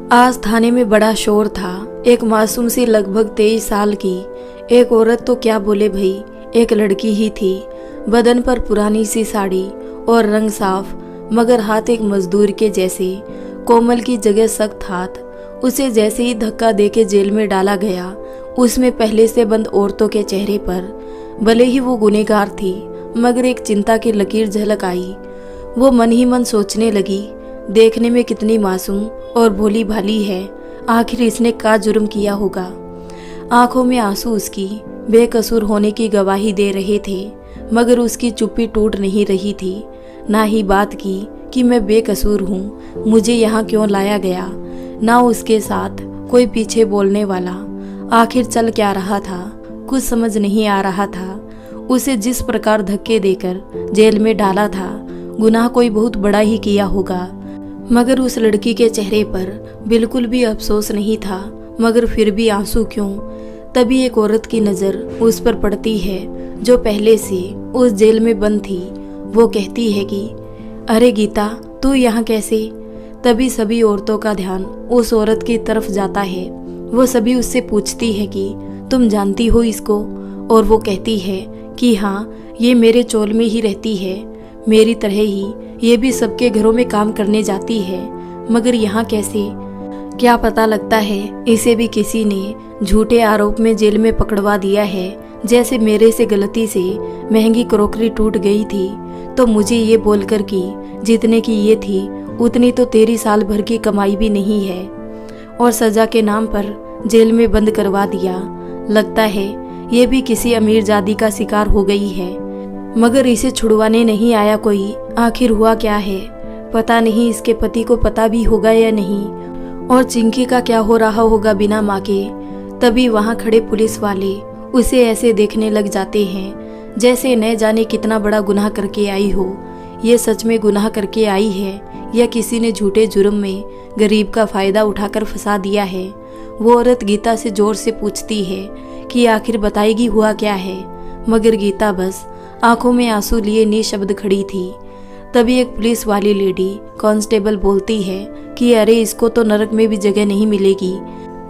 आज थाने में बड़ा शोर था। एक मासूम सी लगभग 23 साल की एक औरत, तो क्या बोले भई, एक लड़की ही थी। बदन पर पुरानी सी साड़ी और रंग साफ, मगर हाथ एक मजदूर के जैसे। कोमल की जगह सख्त हाथ। उसे जैसे ही धक्का देके जेल में डाला गया, उसमें पहले से बंद औरतों के चेहरे पर, भले ही वो गुनहगार थी, मगर एक चिंता की लकीर झलक आई। वो मन ही मन सोचने लगी, देखने में कितनी मासूम और भोली भाली है, आखिर इसने क्या जुर्म किया होगा। आंखों में आंसू उसकी बेकसूर होने की गवाही दे रहे थे, मगर उसकी चुप्पी टूट नहीं रही थी। ना ही बात की कि मैं बेकसूर हूँ, मुझे यहाँ क्यों लाया गया, ना उसके साथ कोई पीछे बोलने वाला। आखिर चल क्या रहा था, कुछ समझ नहीं आ रहा था। उसे जिस प्रकार धक्के देकर जेल में डाला था, गुनाह कोई बहुत बड़ा ही किया होगा, मगर उस लड़की के चेहरे पर बिल्कुल भी अफसोस नहीं था। मगर फिर भी आंसू क्यों। तभी एक औरत की नज़र उस पर पड़ती है, जो पहले से उस जेल में बंद थी। वो कहती है कि अरे गीता, तू यहाँ कैसे। तभी सभी औरतों का ध्यान उस औरत की तरफ जाता है। वो सभी उससे पूछती है कि तुम जानती हो इसको, और वो कहती है कि हाँ, ये मेरे चोल में ही रहती है, मेरी तरह ही ये भी सबके घरों में काम करने जाती है, मगर यहाँ कैसे। क्या पता, लगता है इसे भी किसी ने झूठे आरोप में जेल में पकड़वा दिया है। जैसे मेरे से गलती से महंगी क्रॉकरी टूट गई थी, तो मुझे ये बोलकर कि जितने की ये थी उतनी तो तेरी साल भर की कमाई भी नहीं है, और सजा के नाम पर जेल में बंद करवा दिया। लगता है ये भी किसी अमीरजादी का शिकार हो गई है, मगर इसे छुड़वाने नहीं आया कोई। आखिर हुआ क्या है, पता नहीं इसके पति को पता भी होगा या नहीं, और चिंकी का क्या हो रहा होगा बिना माँ के। तभी वहाँ खड़े पुलिस वाले उसे ऐसे देखने लग जाते हैं जैसे न जाने कितना बड़ा गुनाह करके आई हो। ये सच में गुनाह करके आई है या किसी ने झूठे जुर्म में गरीब का फायदा उठाकर फंसा दिया है। वो औरत गीता से जोर से पूछती है कि आखिर बताएगी हुआ क्या है, मगर गीता बस आंखों में आंसू लिए निशब्द खड़ी थी। तभी एक पुलिस वाली लेडी कांस्टेबल बोलती है कि अरे, इसको तो नरक में भी जगह नहीं मिलेगी।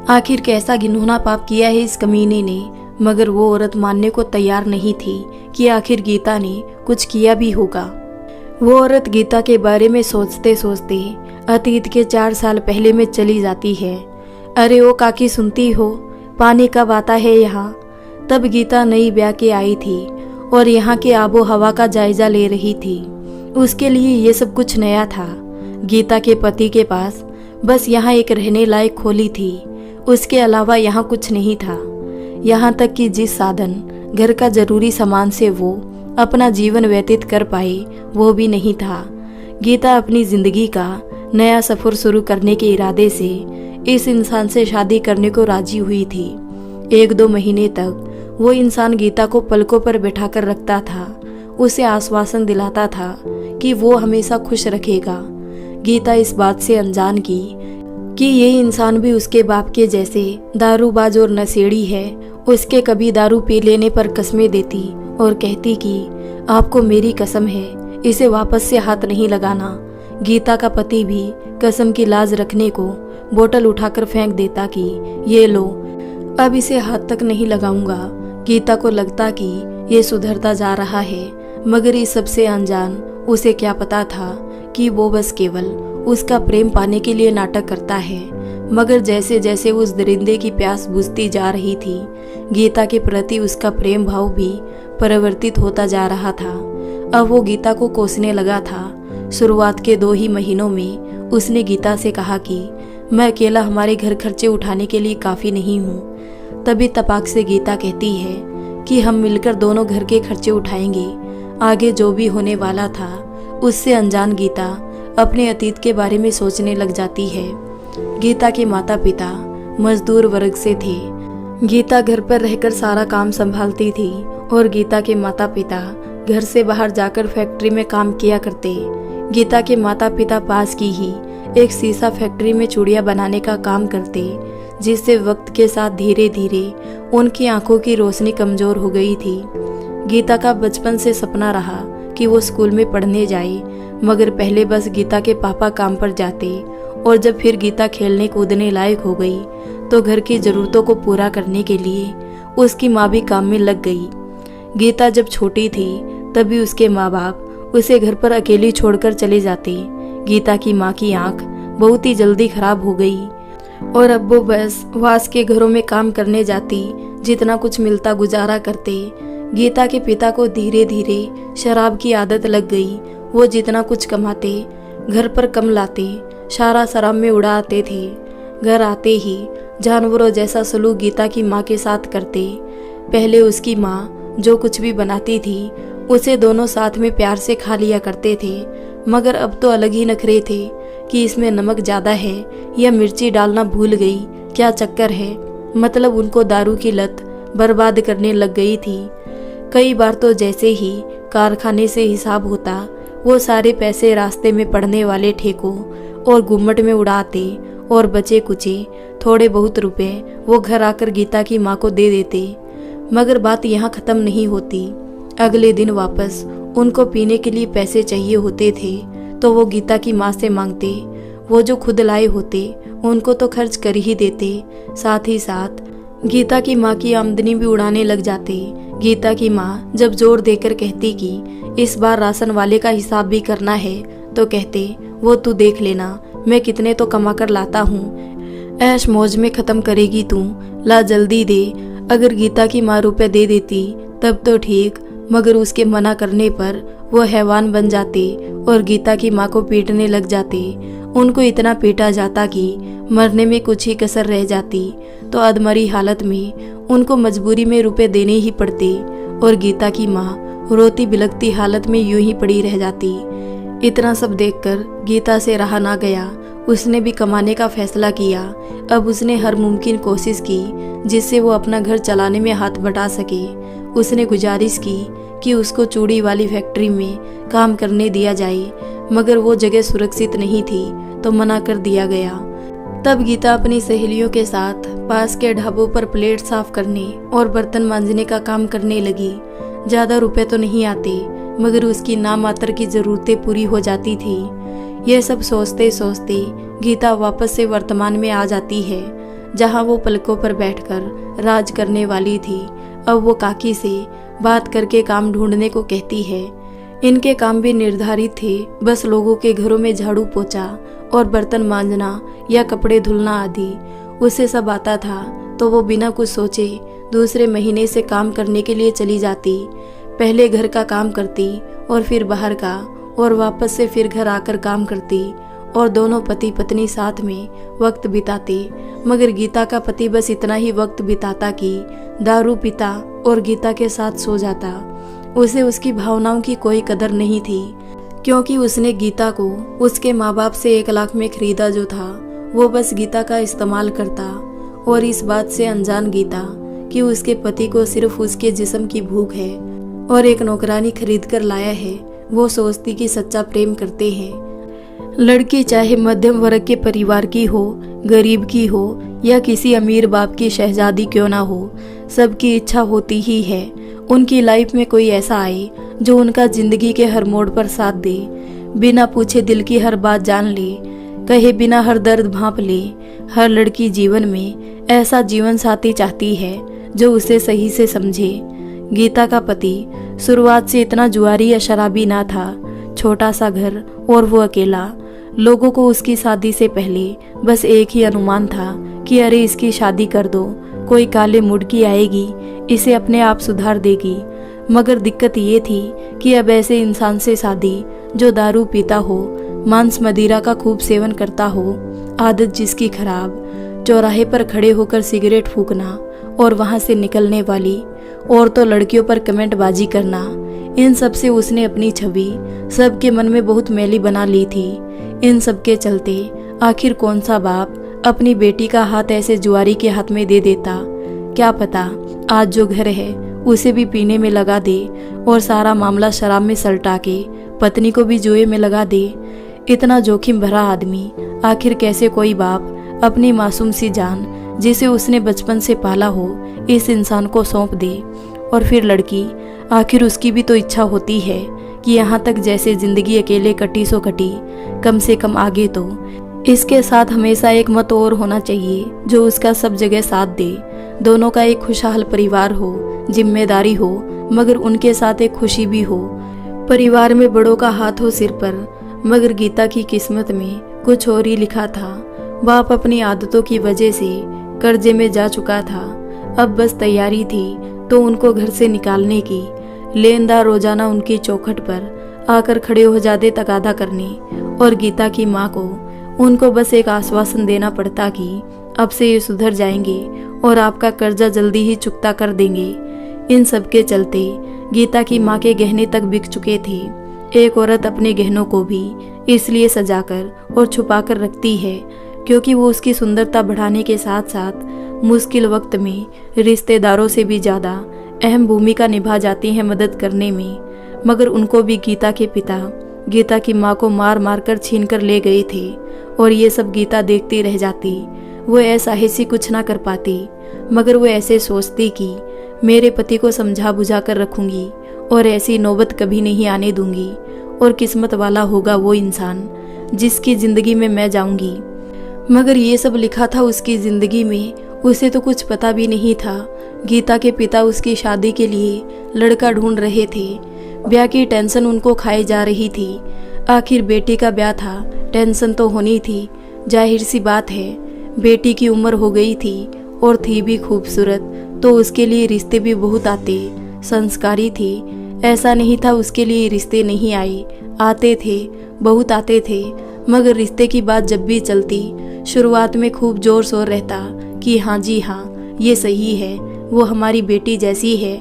आखिर कैसा घिनौना पाप किया है इस कमीने ने। मगर वो औरत मानने को तैयार नहीं थी कि आखिर गीता ने कुछ किया भी होगा। वो औरत गीता के बारे में सोचते सोचते अतीत के 4 साल पहले में चली जाती है। अरे ओ काकी, सुनती हो, पानी कब आता है यहाँ। तब गीता नई ब्याह के आई थी और यहाँ के आबो हवा का जायजा ले रही थी। उसके लिए ये सब कुछ नया था। गीता के पति के पास बस यहाँ एक रहने लायक खोली थी, उसके अलावा यहाँ कुछ नहीं था। यहाँ तक कि जिस साधन घर का जरूरी सामान से वो अपना जीवन व्यतीत कर पाए, वो भी नहीं था। गीता अपनी जिंदगी का नया सफर शुरू करने के इरादे से इस इंसान से शादी करने को राजी हुई थी। 1-2 महीने तक वो इंसान गीता को पलकों पर बैठाकर रखता था, उसे आश्वासन दिलाता था कि वो हमेशा खुश रखेगा। गीता इस बात से अनजान की कि ये इंसान भी उसके बाप के जैसे दारूबाज और नशेड़ी है। उसके कभी दारू पी लेने पर कस्में देती और कहती कि आपको मेरी कसम है, इसे वापस से हाथ नहीं लगाना। गीता का पति भी कसम की लाज रखने को बोतल उठाकर फेंक देता कि ये लो, अब इसे हाथ तक नहीं लगाऊंगा। गीता को लगता कि ये सुधरता जा रहा है, मगर इस सबसे अनजान उसे क्या पता था कि वो बस केवल उसका प्रेम पाने के लिए नाटक करता है। मगर जैसे जैसे उस दरिंदे की प्यास बुझती जा रही थी, गीता के प्रति उसका प्रेम भाव भी परिवर्तित होता जा रहा था। अब वो गीता को कोसने लगा था। शुरुआत के 2 ही महीनों में उसने गीता से कहा कि मैं अकेला हमारे घर खर्चे उठाने के लिए काफ़ी नहीं हूँ। तभी तपाक से गीता कहती है कि हम मिलकर दोनों घर के खर्चे उठाएंगे। आगे जो भी होने वाला था, उससे अनजान गीता अपने अतीत के बारे में सोचने लग जाती है। गीता के माता पिता मजदूर वर्ग से थे। गीता घर पर रहकर सारा काम संभालती थी और गीता के माता पिता घर से बाहर जाकर फैक्ट्री में काम किया करते। गीता के माता पिता पास की ही एक सीसा फैक्ट्री में चूड़ियाँ बनाने का काम करते, जिससे वक्त के साथ धीरे धीरे उनकी आंखों की रोशनी कमजोर हो गई थी। गीता का बचपन से सपना रहा कि वो स्कूल में पढ़ने जाए, मगर पहले बस गीता के पापा काम पर जाते और जब फिर गीता खेलने कूदने लायक हो गई तो घर की ज़रूरतों को पूरा करने के लिए उसकी माँ भी काम में लग गई। गीता जब छोटी थी तभी उसके माँ बाप उसे घर पर अकेली छोड़कर चले जाते। गीता की माँ की आंख बहुत ही जल्दी खराब हो गई और अब वो बस वास के घरों में काम करने जाती, जितना कुछ मिलता गुजारा करते। गीता के पिता को धीरे धीरे शराब की आदत लग गई। वो जितना कुछ कमाते घर पर कम लाते, सारा शराब में उड़ाते थे। घर आते ही जानवरों जैसा सलूक गीता की माँ के साथ करते। पहले उसकी माँ जो कुछ भी बनाती थी उसे दोनों साथ में प्यार से खा लिया करते थे, मगर अब तो अलग ही नखरे थे कि इसमें नमक ज़्यादा है या मिर्ची डालना भूल गई, क्या चक्कर है। मतलब उनको दारू की लत बर्बाद करने लग गई थी। कई बार तो जैसे ही कारखाने से हिसाब होता वो सारे पैसे रास्ते में पड़ने वाले ठेकों और गुम्मट में उड़ाते और बचे कुचे थोड़े बहुत रुपए वो घर आकर गीता की माँ को दे देते। मगर बात यहाँ ख़त्म नहीं होती। अगले दिन वापस उनको पीने के लिए पैसे चाहिए होते थे तो वो गीता की माँ से मांगते। वो जो खुद लाए होते उनको तो खर्च कर ही देते, साथ ही साथ गीता की माँ की आमदनी भी उड़ाने लग जाते। गीता की माँ जब जोर देकर कहती कि इस बार राशन वाले का हिसाब भी करना है तो कहते वो तू देख लेना, मैं कितने तो कमा कर लाता हूँ, ऐश मौज में ख़त्म करेगी तू, ला जल्दी दे। अगर गीता की माँ रुपए दे देती तब तो ठीक, मगर उसके मना करने पर वो हैवान बन जाते और गीता की माँ को पीटने लग जाते। उनको इतना पीटा जाता कि मरने में कुछ ही कसर रह जाती तो अधमरी हालत में उनको मजबूरी में रुपए देने ही पड़ते और गीता की माँ रोती बिलखती हालत में यूं ही पड़ी रह जाती। इतना सब देखकर गीता से रहा ना गया। उसने भी कमाने का फैसला किया। अब उसने हर मुमकिन कोशिश की जिससे वो अपना घर चलाने में हाथ बटा सके। उसने गुजारिश की कि उसको चूड़ी वाली फैक्ट्री में काम करने दिया जाए, मगर वो जगह सुरक्षित नहीं थी तो मना कर दिया गया। तब गीता अपनी सहेलियों के साथ पास के ढाबों पर प्लेट साफ करने और बर्तन मांजने का काम करने लगी। ज़्यादा रुपए तो नहीं आते, मगर उसकी नामात्र की ज़रूरतें पूरी हो जाती थी। यह सब सोचते सोचते गीता वापस से वर्तमान में आ जाती है, जहाँ वो पलकों पर बैठकर राज करने वाली थी। अब वो काकी से बात करके काम ढूंढने को कहती है। इनके काम भी निर्धारित थे, बस लोगों के घरों में झाड़ू पोछा और बर्तन मांजना या कपड़े धुलना आदि। उसे सब आता था तो वो बिना कुछ सोचे दूसरे महीने से काम करने के लिए चली जाती। पहले घर का काम करती और फिर बाहर का, और वापस से फिर घर आकर काम करती और दोनों पति पत्नी साथ में वक्त बिताते। मगर गीता का पति बस इतना ही वक्त बिताता कि दारू पीता और गीता के साथ सो जाता। उसे उसकी भावनाओं की कोई कदर नहीं थी, क्योंकि उसने गीता को उसके माँ बाप से 1 लाख में खरीदा जो था वो बस गीता का इस्तेमाल करता। और इस बात से अनजान गीता कि उसके पति को सिर्फ उसके जिस्म की भूख है और एक नौकरानी खरीद कर लाया है, वो सोचती कि सच्चा प्रेम करते हैं। लड़की चाहे मध्यम वर्ग के परिवार की हो, गरीब की हो या किसी अमीर बाप की शहजादी क्यों ना हो, सबकी इच्छा होती ही है उनकी लाइफ में कोई ऐसा आए जो उनका जिंदगी के हर मोड़ पर साथ दे, बिना पूछे दिल की हर बात जान ले, कहे बिना हर दर्द भांप ले। हर लड़की जीवन में ऐसा जीवन साथी चाहती है जो उसे सही से समझे। गीता का पति शुरुआत से इतना जुआरी या शराबी ना था। छोटा सा घर और वो अकेला। लोगों को उसकी शादी से पहले बस एक ही अनुमान था कि अरे इसकी शादी कर दो, कोई काले मुड़ की आएगी, इसे अपने आप सुधार देगी। मगर दिक्कत ये थी कि अब ऐसे इंसान से शादी जो दारू पीता हो, मांस मदिरा का खूब सेवन करता हो, आदत जिसकी खराब, चौराहे पर खड़े होकर सिगरेट फूकना और वहां से निकलने वाली औरतों लड़कियों पर कमेंट बाजी करना, इन सब से उसने अपनी छवि सबके मन में बहुत मैली बना ली थी। इन सब के चलते आखिर कौन सा बाप अपनी बेटी का हाथ ऐसे जुआरी के हाथ में दे देता। क्या पता आज जो घर है उसे भी पीने में लगा दे और सारा मामला शराब में सलटा के पत्नी को भी जुए में लगा दे। इतना जोखिम भरा आदमी आखिर कैसे कोई बाप अपनी मासूम सी जान जिसे उसने बचपन से पाला हो इस इंसान को सौंप दे। और फिर लड़की, आखिर उसकी भी तो इच्छा होती है कि यहाँ तक जैसे जिंदगी अकेले कटी सो कटी, कम से कम आगे तो इसके साथ हमेशा एक मत और होना चाहिए जो उसका सब जगह साथ दे। दोनों का एक खुशहाल परिवार हो, जिम्मेदारी हो, मगर उनके साथ एक खुशी भी हो। परिवार में बड़ों का हाथ हो सिर पर, मगर गीता की किस्मत में कुछ और ही लिखा था। बाप अपनी आदतों की वजह से कर्जे में जा चुका था। अब बस तैयारी थी तो उनको घर से निकालने की। लेनदार रोजाना उनकी चौखट पर आकर खड़े हो जाते तगादा करने, और गीता की माँ को उनको बस एक आश्वासन देना पड़ता कि अब से ये सुधर जाएंगे और आपका कर्जा जल्दी ही चुकता कर देंगे। इन सब के चलते गीता की माँ के गहने तक बिक चुके थे। एक औरत अपने गहनों को भी इसलिए सजाकर और छुपाकर रखती है क्योंकि वो उसकी सुंदरता बढ़ाने के साथ साथ मुश्किल वक्त में रिश्तेदारों से भी ज़्यादा अहम भूमिका निभा जाती हैं मदद करने में। मगर उनको भी गीता के पिता गीता की माँ को मार मार कर छीन कर ले गए थे, और ये सब गीता देखती रह जाती। वो ऐसा ऐसी कुछ ना कर पाती, मगर वो ऐसे सोचती कि मेरे पति को समझा बुझा कर रखूंगी और ऐसी नौबत कभी नहीं आने दूंगी, और किस्मत वाला होगा वो इंसान जिसकी ज़िंदगी में मैं जाऊंगी। मगर ये सब लिखा था उसकी ज़िंदगी में, उसे तो कुछ पता भी नहीं था। गीता के पिता उसकी शादी के लिए लड़का ढूंढ रहे थे। ब्याह की टेंशन उनको खाई जा रही थी। आखिर बेटी का ब्याह था, टेंशन तो होनी थी। जाहिर सी बात है, बेटी की उम्र हो गई थी और थी भी खूबसूरत, तो उसके लिए रिश्ते भी बहुत आते। संस्कारी थी, ऐसा नहीं था उसके लिए रिश्ते नहीं आए, आते थे, बहुत आते थे। मगर रिश्ते की बात जब भी चलती, शुरुआत में खूब जोर शोर रहता कि हाँ जी हाँ, ये सही है, वो हमारी बेटी जैसी है।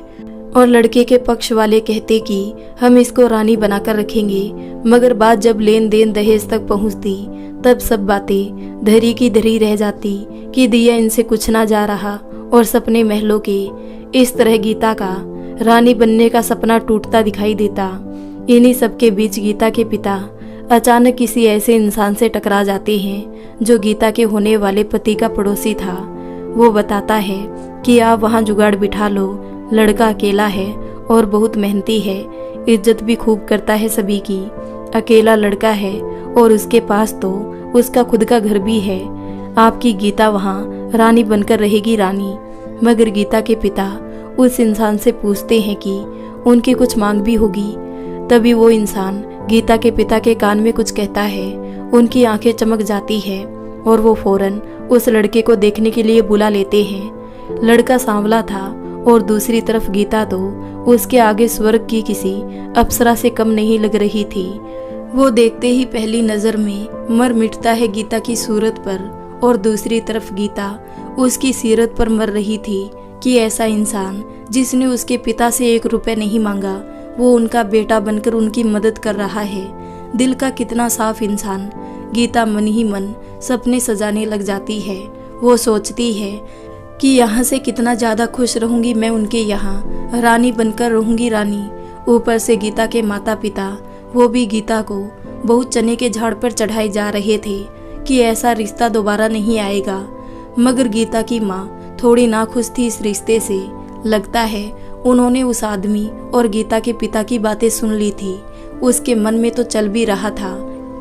और लड़के के पक्ष वाले कहते कि हम इसको रानी बनाकर रखेंगे। मगर बात जब लेन देन दहेज तक पहुंचती, तब सब बातें धरी की धरी रह जाती कि दिया इनसे कुछ ना जा रहा, और सपने महलों के। इस तरह गीता का रानी बनने का सपना टूटता दिखाई देता। इन्हीं सबके बीच गीता के पिता अचानक किसी ऐसे इंसान से टकरा जाते हैं जो गीता के होने वाले पति का पड़ोसी था। वो बताता है कि आप वहाँ जुगाड़ बिठा लो, लड़का अकेला है और बहुत मेहनती है, इज्जत भी खूब करता है सभी की। अकेला लड़का है और उसके पास तो उसका खुद का घर भी है। आपकी गीता वहाँ रानी बनकर रहेगी रानी। मगर गीता के पिता उस इंसान से पूछते हैं कि उनकी कुछ मांग भी होगी। तभी वो इंसान गीता के पिता के कान में कुछ कहता है। उनकी आंखें चमक जाती है और वो फौरन उस लड़के को देखने के लिए बुला लेते हैं। लड़का सांवला था और दूसरी तरफ गीता तो उसके आगे स्वर्ग की किसी अप्सरा से कम नहीं लग रही थी। वो देखते ही पहली नजर में मर मिटता है गीता की सूरत पर, और दूसरी तरफ गीता उसकी सीरत पर मर रही थी कि ऐसा इंसान जिसने उसके पिता से 1 रुपए नहीं मांगा, वो उनका बेटा बनकर उनकी मदद कर रहा है। दिल का कितना साफ इंसान। गीता मन ही मन सपने सजाने लग जाती है। वो सोचती है कि यहाँ से कितना ज़्यादा खुश रहूँगी मैं उनके यहाँ, रानी बनकर रहूँगी रानी। ऊपर से गीता के माता पिता वो भी गीता को बहुत चने के झाड़ पर चढ़ाए जा रहे थे कि ऐसा रिश्ता दोबारा नहीं आएगा। मगर गीता की माँ थोड़ी नाखुश थी इस रिश्ते से। लगता है उन्होंने उस आदमी और गीता के पिता की बातें सुन ली थी। उसके मन में तो चल भी रहा था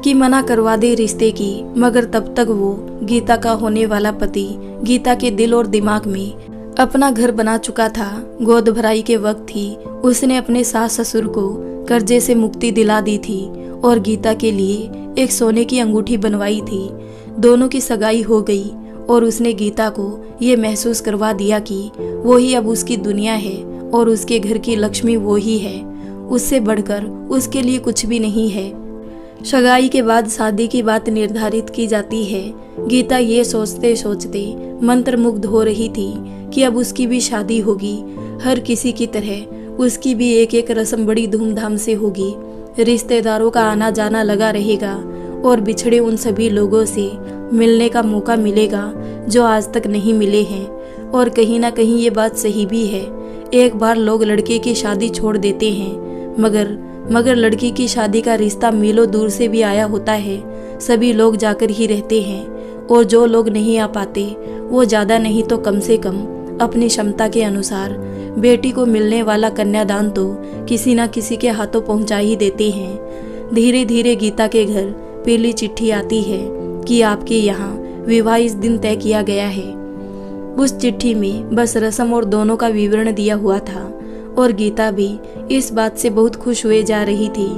कि मना करवा दे रिश्ते की, मगर तब तक वो गीता का होने वाला पति गीता के दिल और दिमाग में अपना घर बना चुका था। गोद भराई के वक्त ही उसने अपने सास ससुर को कर्जे से मुक्ति दिला दी थी और गीता के लिए एक सोने की अंगूठी बनवाई थी। दोनों की सगाई हो गई और उसने गीता को ये महसूस करवा दिया कि वो ही अब उसकी दुनिया है और उसके घर की लक्ष्मी वो ही है। उससे बढ़कर उसके लिए कुछ भी नहीं है। सगाई के बाद शादी की बात निर्धारित की जाती है। गीता ये सोचते सोचते मंत्रमुग्ध हो रही थी कि अब उसकी भी शादी होगी। हर किसी की तरह उसकी भी एक एक रस्म बड़ी धूमधाम से होगी। रिश्तेदारों का आना जाना लगा रहेगा और बिछड़े उन सभी लोगों से मिलने का मौका मिलेगा जो आज तक नहीं मिले हैं। और कहीं ना कहीं ये बात सही भी है। एक बार लोग लड़के की शादी छोड़ देते हैं, मगर लड़की की शादी का रिश्ता मीलों दूर से भी आया होता है। सभी लोग जाकर ही रहते हैं, और जो लोग नहीं आ पाते वो ज़्यादा नहीं तो कम से कम अपनी क्षमता के अनुसार बेटी को मिलने वाला कन्यादान तो किसी न किसी के हाथों पहुंचा ही देते हैं। धीरे धीरे गीता के घर पीली चिट्ठी आती है कि आपके यहाँ विवाह इस दिन तय किया गया है। उस चिट्ठी में बस रस्म और दोनों का विवरण दिया हुआ था और गीता भी इस बात से बहुत खुश हुए जा रही थी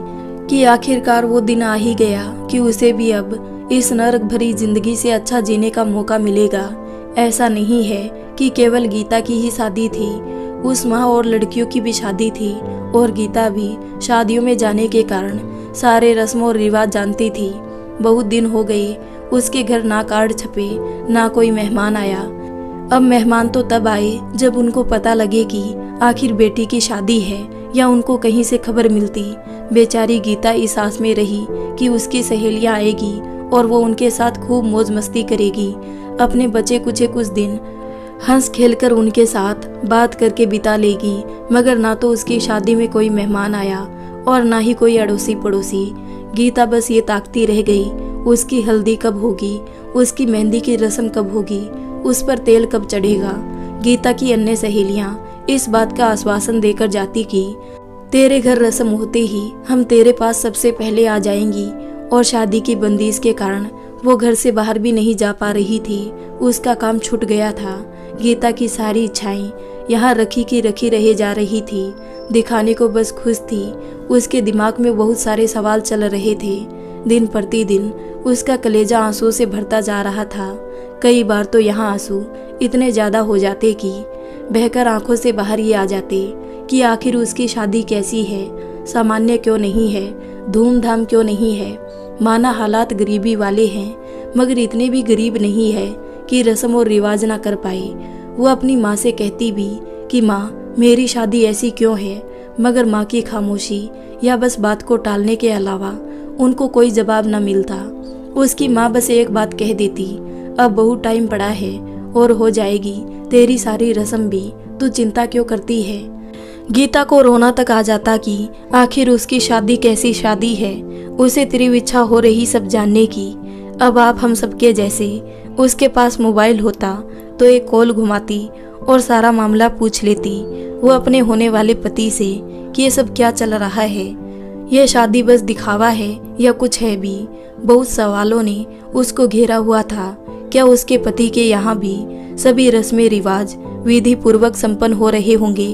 कि आखिरकार वो दिन आ ही गया कि उसे भी अब इस नरक भरी जिंदगी से अच्छा जीने का मौका मिलेगा। ऐसा नहीं है कि केवल गीता की ही शादी थी, उस माँ और लड़कियों की भी शादी थी और गीता भी शादियों में जाने के कारण सारे रस्म और रिवाज जानती थी। बहुत दिन हो गए उसके घर ना कार्ड छपे ना कोई मेहमान आया। अब मेहमान तो तब आए जब उनको पता लगे कि आखिर बेटी की शादी है या उनको कहीं से खबर मिलती। बेचारी गीता इस आस में रही कि उसकी सहेलियां आएगी और वो उनके साथ खूब मौज मस्ती करेगी, अपने बचे कुछ दिन हंस खेलकर उनके साथ बात करके बिता लेगी। मगर ना तो उसकी शादी में कोई मेहमान आया और ना ही कोई अड़ोसी पड़ोसी। गीता बस ये ताकती रह गई, उसकी हल्दी कब होगी, उसकी मेहंदी की रस्म कब होगी, उस पर तेल कब चढ़ेगा। गीता की अन्य सहेलियां इस बात का आश्वासन देकर जाती कि तेरे घर रस्म होते ही हम तेरे पास सबसे पहले आ जाएंगी। और शादी की बंदिश के कारण वो घर से बाहर भी नहीं जा पा रही थी, उसका काम छूट गया था। गीता की सारी इच्छाएं यहाँ रखी की रखी रह जा रही थी, दिखाने को बस खुश थी। उसके दिमाग में बहुत सारे सवाल चल रहे थे। दिन प्रतिदिन उसका कलेजा आंसू से भरता जा रहा था। कई बार तो यहाँ आंसू इतने ज्यादा हो जाते कि बहकर आंखों से बाहर ही आ जाते कि आखिर उसकी शादी कैसी है, सामान्य क्यों नहीं है, धूमधाम क्यों नहीं है। माना हालात गरीबी वाले हैं मगर इतने भी गरीब नहीं है कि रस्म और रिवाज ना कर पाए। वो अपनी माँ से कहती भी कि माँ मेरी शादी ऐसी क्यों है, मगर माँ की खामोशी या बस बात को टालने के अलावा उनको कोई जवाब न मिलता। उसकी माँ बस एक बात कह देती, अब बहुत टाइम पड़ा है और हो जाएगी तेरी सारी रस्म भी, तू चिंता क्यों करती है। गीता को रोना तक आ जाता कि आखिर उसकी शादी कैसी शादी है। उसे तीव्र इच्छा हो रही सब जानने की। अब आप हम सबके जैसे उसके पास मोबाइल होता तो एक कॉल घुमाती और सारा मामला पूछ लेती वो अपने होने वाले पति से कि ये सब क्या चल रहा है, यह शादी बस दिखावा है या कुछ है भी। बहुत सवालों ने उसको घेरा हुआ था। क्या उसके पति के यहाँ भी सभी रस्में रिवाज विधि पूर्वक संपन्न हो रहे होंगे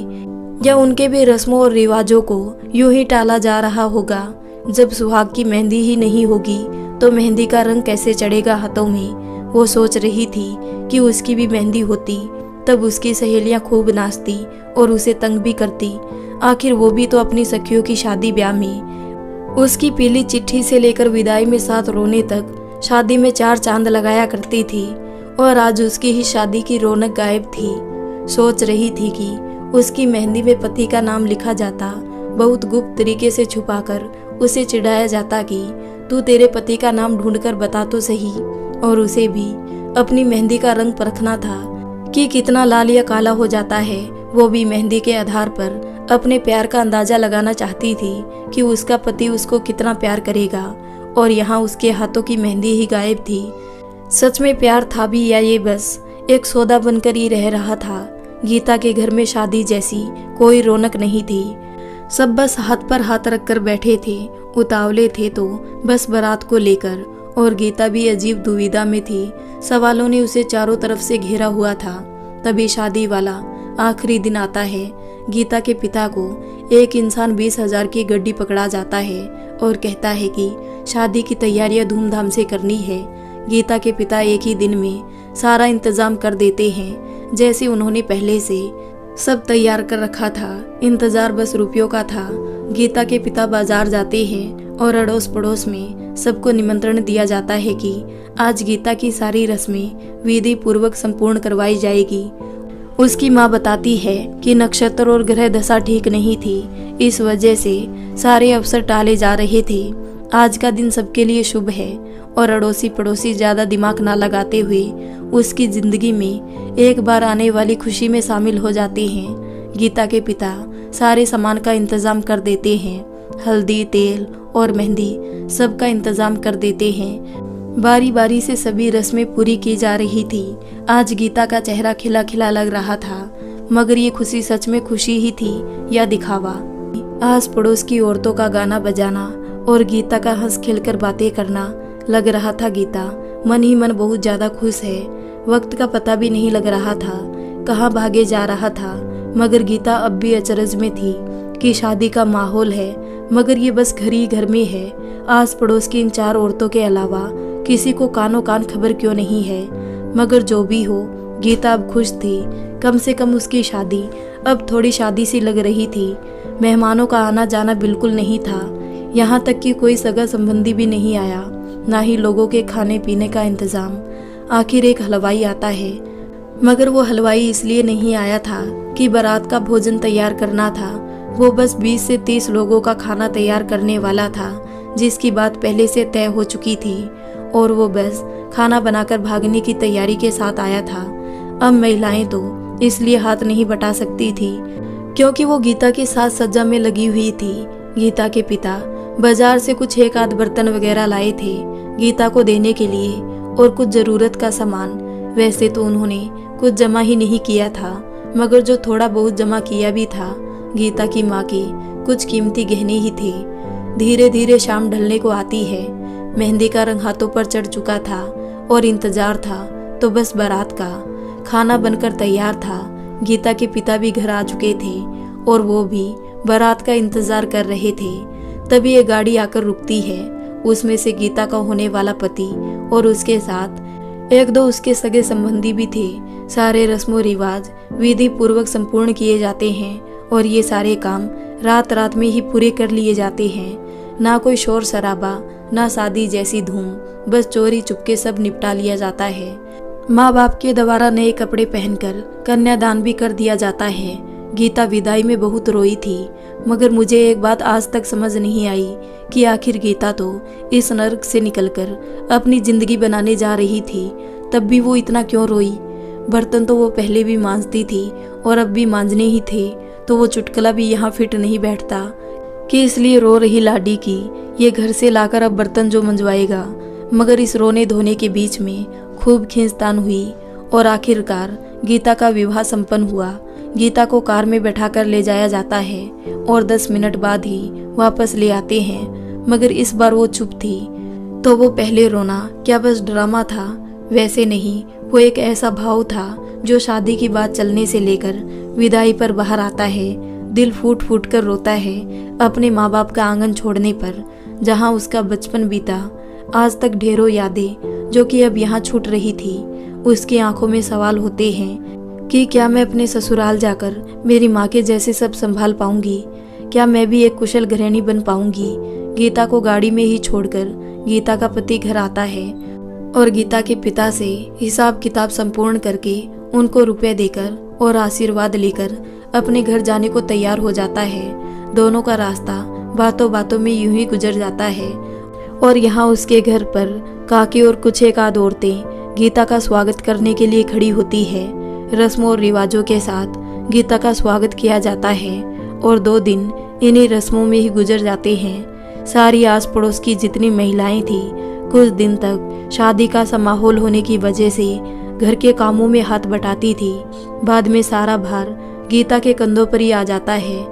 या उनके भी रस्मों और रिवाजों को यूं ही टाला जा रहा होगा। जब सुहाग की मेहंदी ही नहीं होगी तो मेहंदी का रंग कैसे चढ़ेगा हाथों में। वो सोच रही थी कि उसकी भी मेहंदी होती तब उसकी सहेलियां खूब नाचती और उसे तंग भी करती। आखिर वो भी तो अपनी सखियों की शादी ब्याह में उसकी पीली चिट्ठी से लेकर विदाई में साथ रोने तक शादी में 4 चांद लगाया करती थी और आज उसकी ही शादी की रौनक गायब थी। सोच रही थी कि उसकी मेहंदी में पति का नाम लिखा जाता, बहुत गुप्त तरीके से छुपाकर उसे चिढ़ाया जाता कि तू तेरे पति का नाम ढूंढकर बता तो सही। और उसे भी अपनी मेहंदी का रंग परखना था कि कितना लाल या काला हो जाता है। वो भी मेहंदी के आधार पर अपने प्यार का अंदाजा लगाना चाहती थी कि उसका पति उसको कितना प्यार करेगा। और यहाँ उसके हाथों की मेहंदी ही गायब थी। सच में प्यार था भी या ये बस एक सौदा बनकर ही रह रहा था। गीता के घर में शादी जैसी कोई रौनक नहीं थी। सब बस हाथ पर हाथ रखकर बैठे थे, उतावले थे तो बस बारात को लेकर। और गीता भी अजीब दुविधा में थी। सवालों ने उसे चारों तरफ से घेरा हुआ था। तभी शादी वाला आखिरी दिन आता है। गीता के पिता को एक इंसान 20,000 की गड्डी पकड़ा जाता है और कहता है कि शादी की तैयारियां धूमधाम से करनी है। गीता के पिता एक ही दिन में सारा इंतजाम कर देते हैं, जैसे उन्होंने पहले से सब तैयार कर रखा था। इंतजार बस रुपयों का था। गीता के पिता बाजार जाते हैं और अड़ोस पड़ोस में सबको निमंत्रण दिया जाता है कि आज गीता की सारी रस्में विधि पूर्वक संपूर्ण करवाई जाएगी। उसकी माँ बताती है कि नक्षत्र और ग्रह दशा ठीक नहीं थी, इस वजह से सारे अवसर टाले जा रहे थे। आज का दिन सबके लिए शुभ है और अड़ोसी पड़ोसी ज्यादा दिमाग ना लगाते हुए उसकी जिंदगी में एक बार आने वाली खुशी में शामिल हो जाते हैं। गीता के पिता सारे सामान का इंतजाम कर देते हैं, हल्दी, तेल और मेहंदी सबका इंतजाम कर देते हैं। बारी बारी से सभी रस्में पूरी की जा रही थी। आज गीता का चेहरा खिला खिला लग रहा था, मगर ये खुशी सच में खुशी ही थी या दिखावा। आस पड़ोस की औरतों का गाना बजाना और गीता का हंस खेलकर बातें करना लग रहा था गीता मन ही मन बहुत ज्यादा खुश है। वक्त का पता भी नहीं लग रहा था, कहाँ भागे जा रहा था। मगर गीता अब भी अचरज में थी कि शादी का माहौल है, मगर ये बस घर ही घर में है। आस पड़ोस की इन 4 औरतों के अलावा किसी को कानों कान खबर क्यों नहीं है। मगर जो भी हो, गीता अब खुश थी। कम से कम उसकी शादी अब थोड़ी शादी सी लग रही थी। मेहमानों का आना जाना बिल्कुल नहीं था, यहाँ तक कि कोई सगा संबंधी भी नहीं आया, ना ही लोगों के खाने पीने का इंतजाम। आखिर एक हलवाई आता है, मगर वो हलवाई इसलिए नहीं आया था कि बारात का भोजन तैयार करना था। वो बस 20 से 30 लोगों का खाना तैयार करने वाला था, जिसकी बात पहले से तय हो चुकी थी, और वो बस खाना बनाकर भागने की तैयारी के साथ आया था। अब महिलाएं तो इसलिए हाथ नहीं बटा सकती थी क्योंकि वो गीता के साथ सज्जा में लगी हुई थी। गीता के पिता बाजार से कुछ एक आध बर्तन वगैरह लाए थे गीता को देने के लिए, और कुछ जरूरत का सामान। वैसे तो उन्होंने कुछ जमा ही नहीं किया था, मगर जो थोड़ा बहुत जमा किया भी था, गीता की माँ के कुछ कीमती गहने ही थे। धीरे धीरे शाम ढलने को आती है। मेहंदी का रंग हाथों पर चढ़ चुका था और इंतजार था तो बस बारात का। खाना बनकर तैयार था। गीता के पिता भी घर आ चुके थे और वो भी बारात का इंतजार कर रहे थे। तभी एक गाड़ी आकर रुकती है। उसमें से गीता का होने वाला पति और उसके साथ 1-2 उसके सगे संबंधी भी थे। सारे रस्मों रिवाज विधि पूर्वक संपूर्ण किए जाते हैं और ये सारे काम रात रात में ही पूरे कर लिए जाते हैं। ना कोई शोर शराबा, ना शादी जैसी धूम, बस चोरी चुपके सब निपटा लिया जाता है। माँ बाप के द्वारा नए कपड़े पहनकर कन्यादान भी कर दिया जाता है। गीता विदाई में बहुत रोई थी, मगर मुझे एक बात आज तक समझ नहीं आई कि आखिर गीता तो इस नर्क से निकलकर अपनी जिंदगी बनाने जा रही थी, तब भी वो इतना क्यों रोई। बर्तन तो वो पहले भी मांजती थी और अब भी मांजने ही थे, तो वो चुटकुला भी यहाँ फिट नहीं बैठता कि इसलिए रो रही लाडी की ये घर से लाकर अब बर्तन जो मंजवाएगा। मगर इस रोने धोने के बीच में खूब खींचतान हुई और आखिरकार गीता का विवाह संपन्न हुआ। गीता को कार में बैठाकर ले जाया जाता है और 10 मिनट बाद ही वापस ले आते हैं। मगर इस बार वो चुप थी। तो वो पहले रोना क्या बस ड्रामा था? वैसे नहीं, वो एक ऐसा भाव था जो शादी की बात चलने से लेकर विदाई पर बाहर आता है। दिल फूट फूट कर रोता है अपने माँ बाप का आंगन छोड़ने पर, जहाँ उसका बचपन बीता। आज तक ढेरों यादें जो कि अब यहाँ छूट रही थी। उसकी आंखों में सवाल होते हैं कि क्या मैं अपने ससुराल जाकर मेरी माँ के जैसे सब संभाल पाऊंगी? क्या मैं भी एक कुशल गृहिणी बन पाऊंगी? गीता को गाड़ी में ही छोड़कर गीता का पति घर आता है और गीता के पिता से हिसाब किताब संपूर्ण करके उनको रुपए देकर और आशीर्वाद लेकर अपने घर जाने को तैयार हो जाता है। दोनों का रास्ता बातों बातों में यूं ही गुजर जाता है और यहाँ उसके घर पर काकी और कुछ एक आध औरतें गीता का स्वागत करने के लिए खड़ी होती है। रस्मों और रिवाजों के साथ गीता का स्वागत किया जाता है और 2 दिन इन्हीं रस्मों में ही गुजर जाते हैं। सारी आस पड़ोस की जितनी महिलाएं थी कुछ दिन तक शादी का सा माहौल होने की वजह से घर के कामों में हाथ बटाती थी। बाद में सारा भार गीता के कंधों पर ही आ जाता है।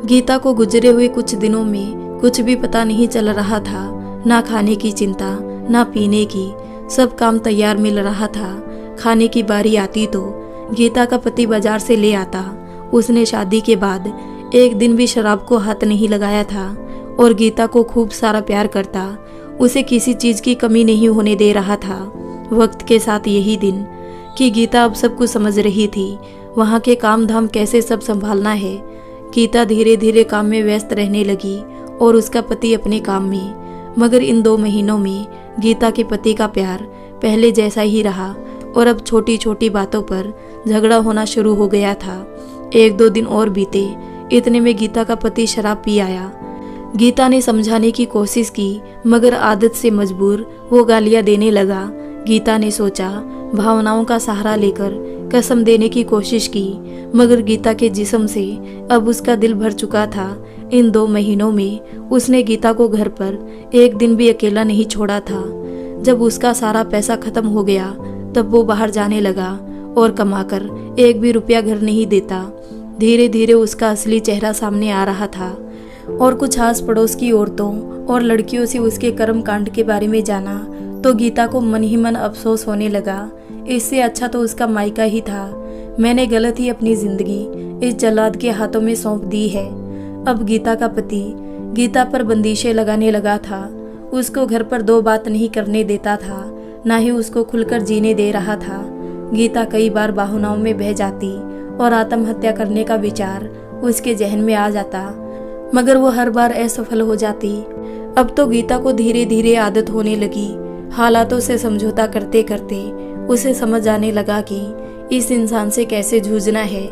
गीता को गुजरे हुए कुछ दिनों में कुछ भी पता नहीं चल रहा था, ना खाने की चिंता ना पीने की, सब काम तैयार मिल रहा था। खाने की बारी आती तो गीता का पति बाजार से ले आता। उसने शादी के बाद एक दिन भी शराब को हाथ नहीं लगाया था और गीता को खूब सारा प्यार करता। उसे किसी चीज की कमी नहीं होने दे रहा था। वक्त के साथ यही दिन कि गीता अब सब कुछ समझ रही थी, वहाँ के काम धाम कैसे सब संभालना है। गीता धीरे धीरे काम में व्यस्त रहने लगी और उसका पति अपने काम में। मगर इन 2 महीनों में गीता के पति का प्यार पहले जैसा ही रहा और अब छोटी छोटी बातों पर झगड़ा होना शुरू हो गया था। 1-2 दिन और बीते, इतने में गीता का पति शराब पी आया। गीता ने समझाने की कोशिश की, मगर आदत से मजबूर वो गालियां देने लगा। गीता ने सोचा, भावनाओं का सहारा लेकर कसम देने की कोशिश की, मगर गीता के जिस्म से अब उसका दिल भर चुका था। इन 2 महीनों में उसने गीता को घर पर एक दिन भी अकेला नहीं छोड़ा था। जब उसका सारा पैसा खत्म हो गया तब वो बाहर जाने लगा और कमाकर 1 भी रुपया घर नहीं देता। धीरे धीरे उसका असली चेहरा सामने आ रहा था और कुछ आस पड़ोस की औरतों और लड़कियों से उसके कर्म कांड के बारे में जाना तो गीता को मन ही मन अफसोस होने लगा। इससे अच्छा तो उसका मायका ही था। मैंने गलत ही अपनी जिंदगी इस जल्लाद के हाथों में सौंप दी है। अब गीता का पति गीता पर बंदिशें लगाने लगा था। उसको घर पर दो बात नहीं करने देता था, ना ही उसको खुलकर जीने दे रहा था। गीता कई बार भावनाओं में बह जाती और आत्महत्या करने का विचार उसके जहन में आ जाता, मगर वो हर बार असफल हो जाती। अब तो गीता को धीरे धीरे आदत होने लगी। हालातों से समझौता करते करते उसे समझ आने लगा कि इस इंसान से कैसे जूझना है।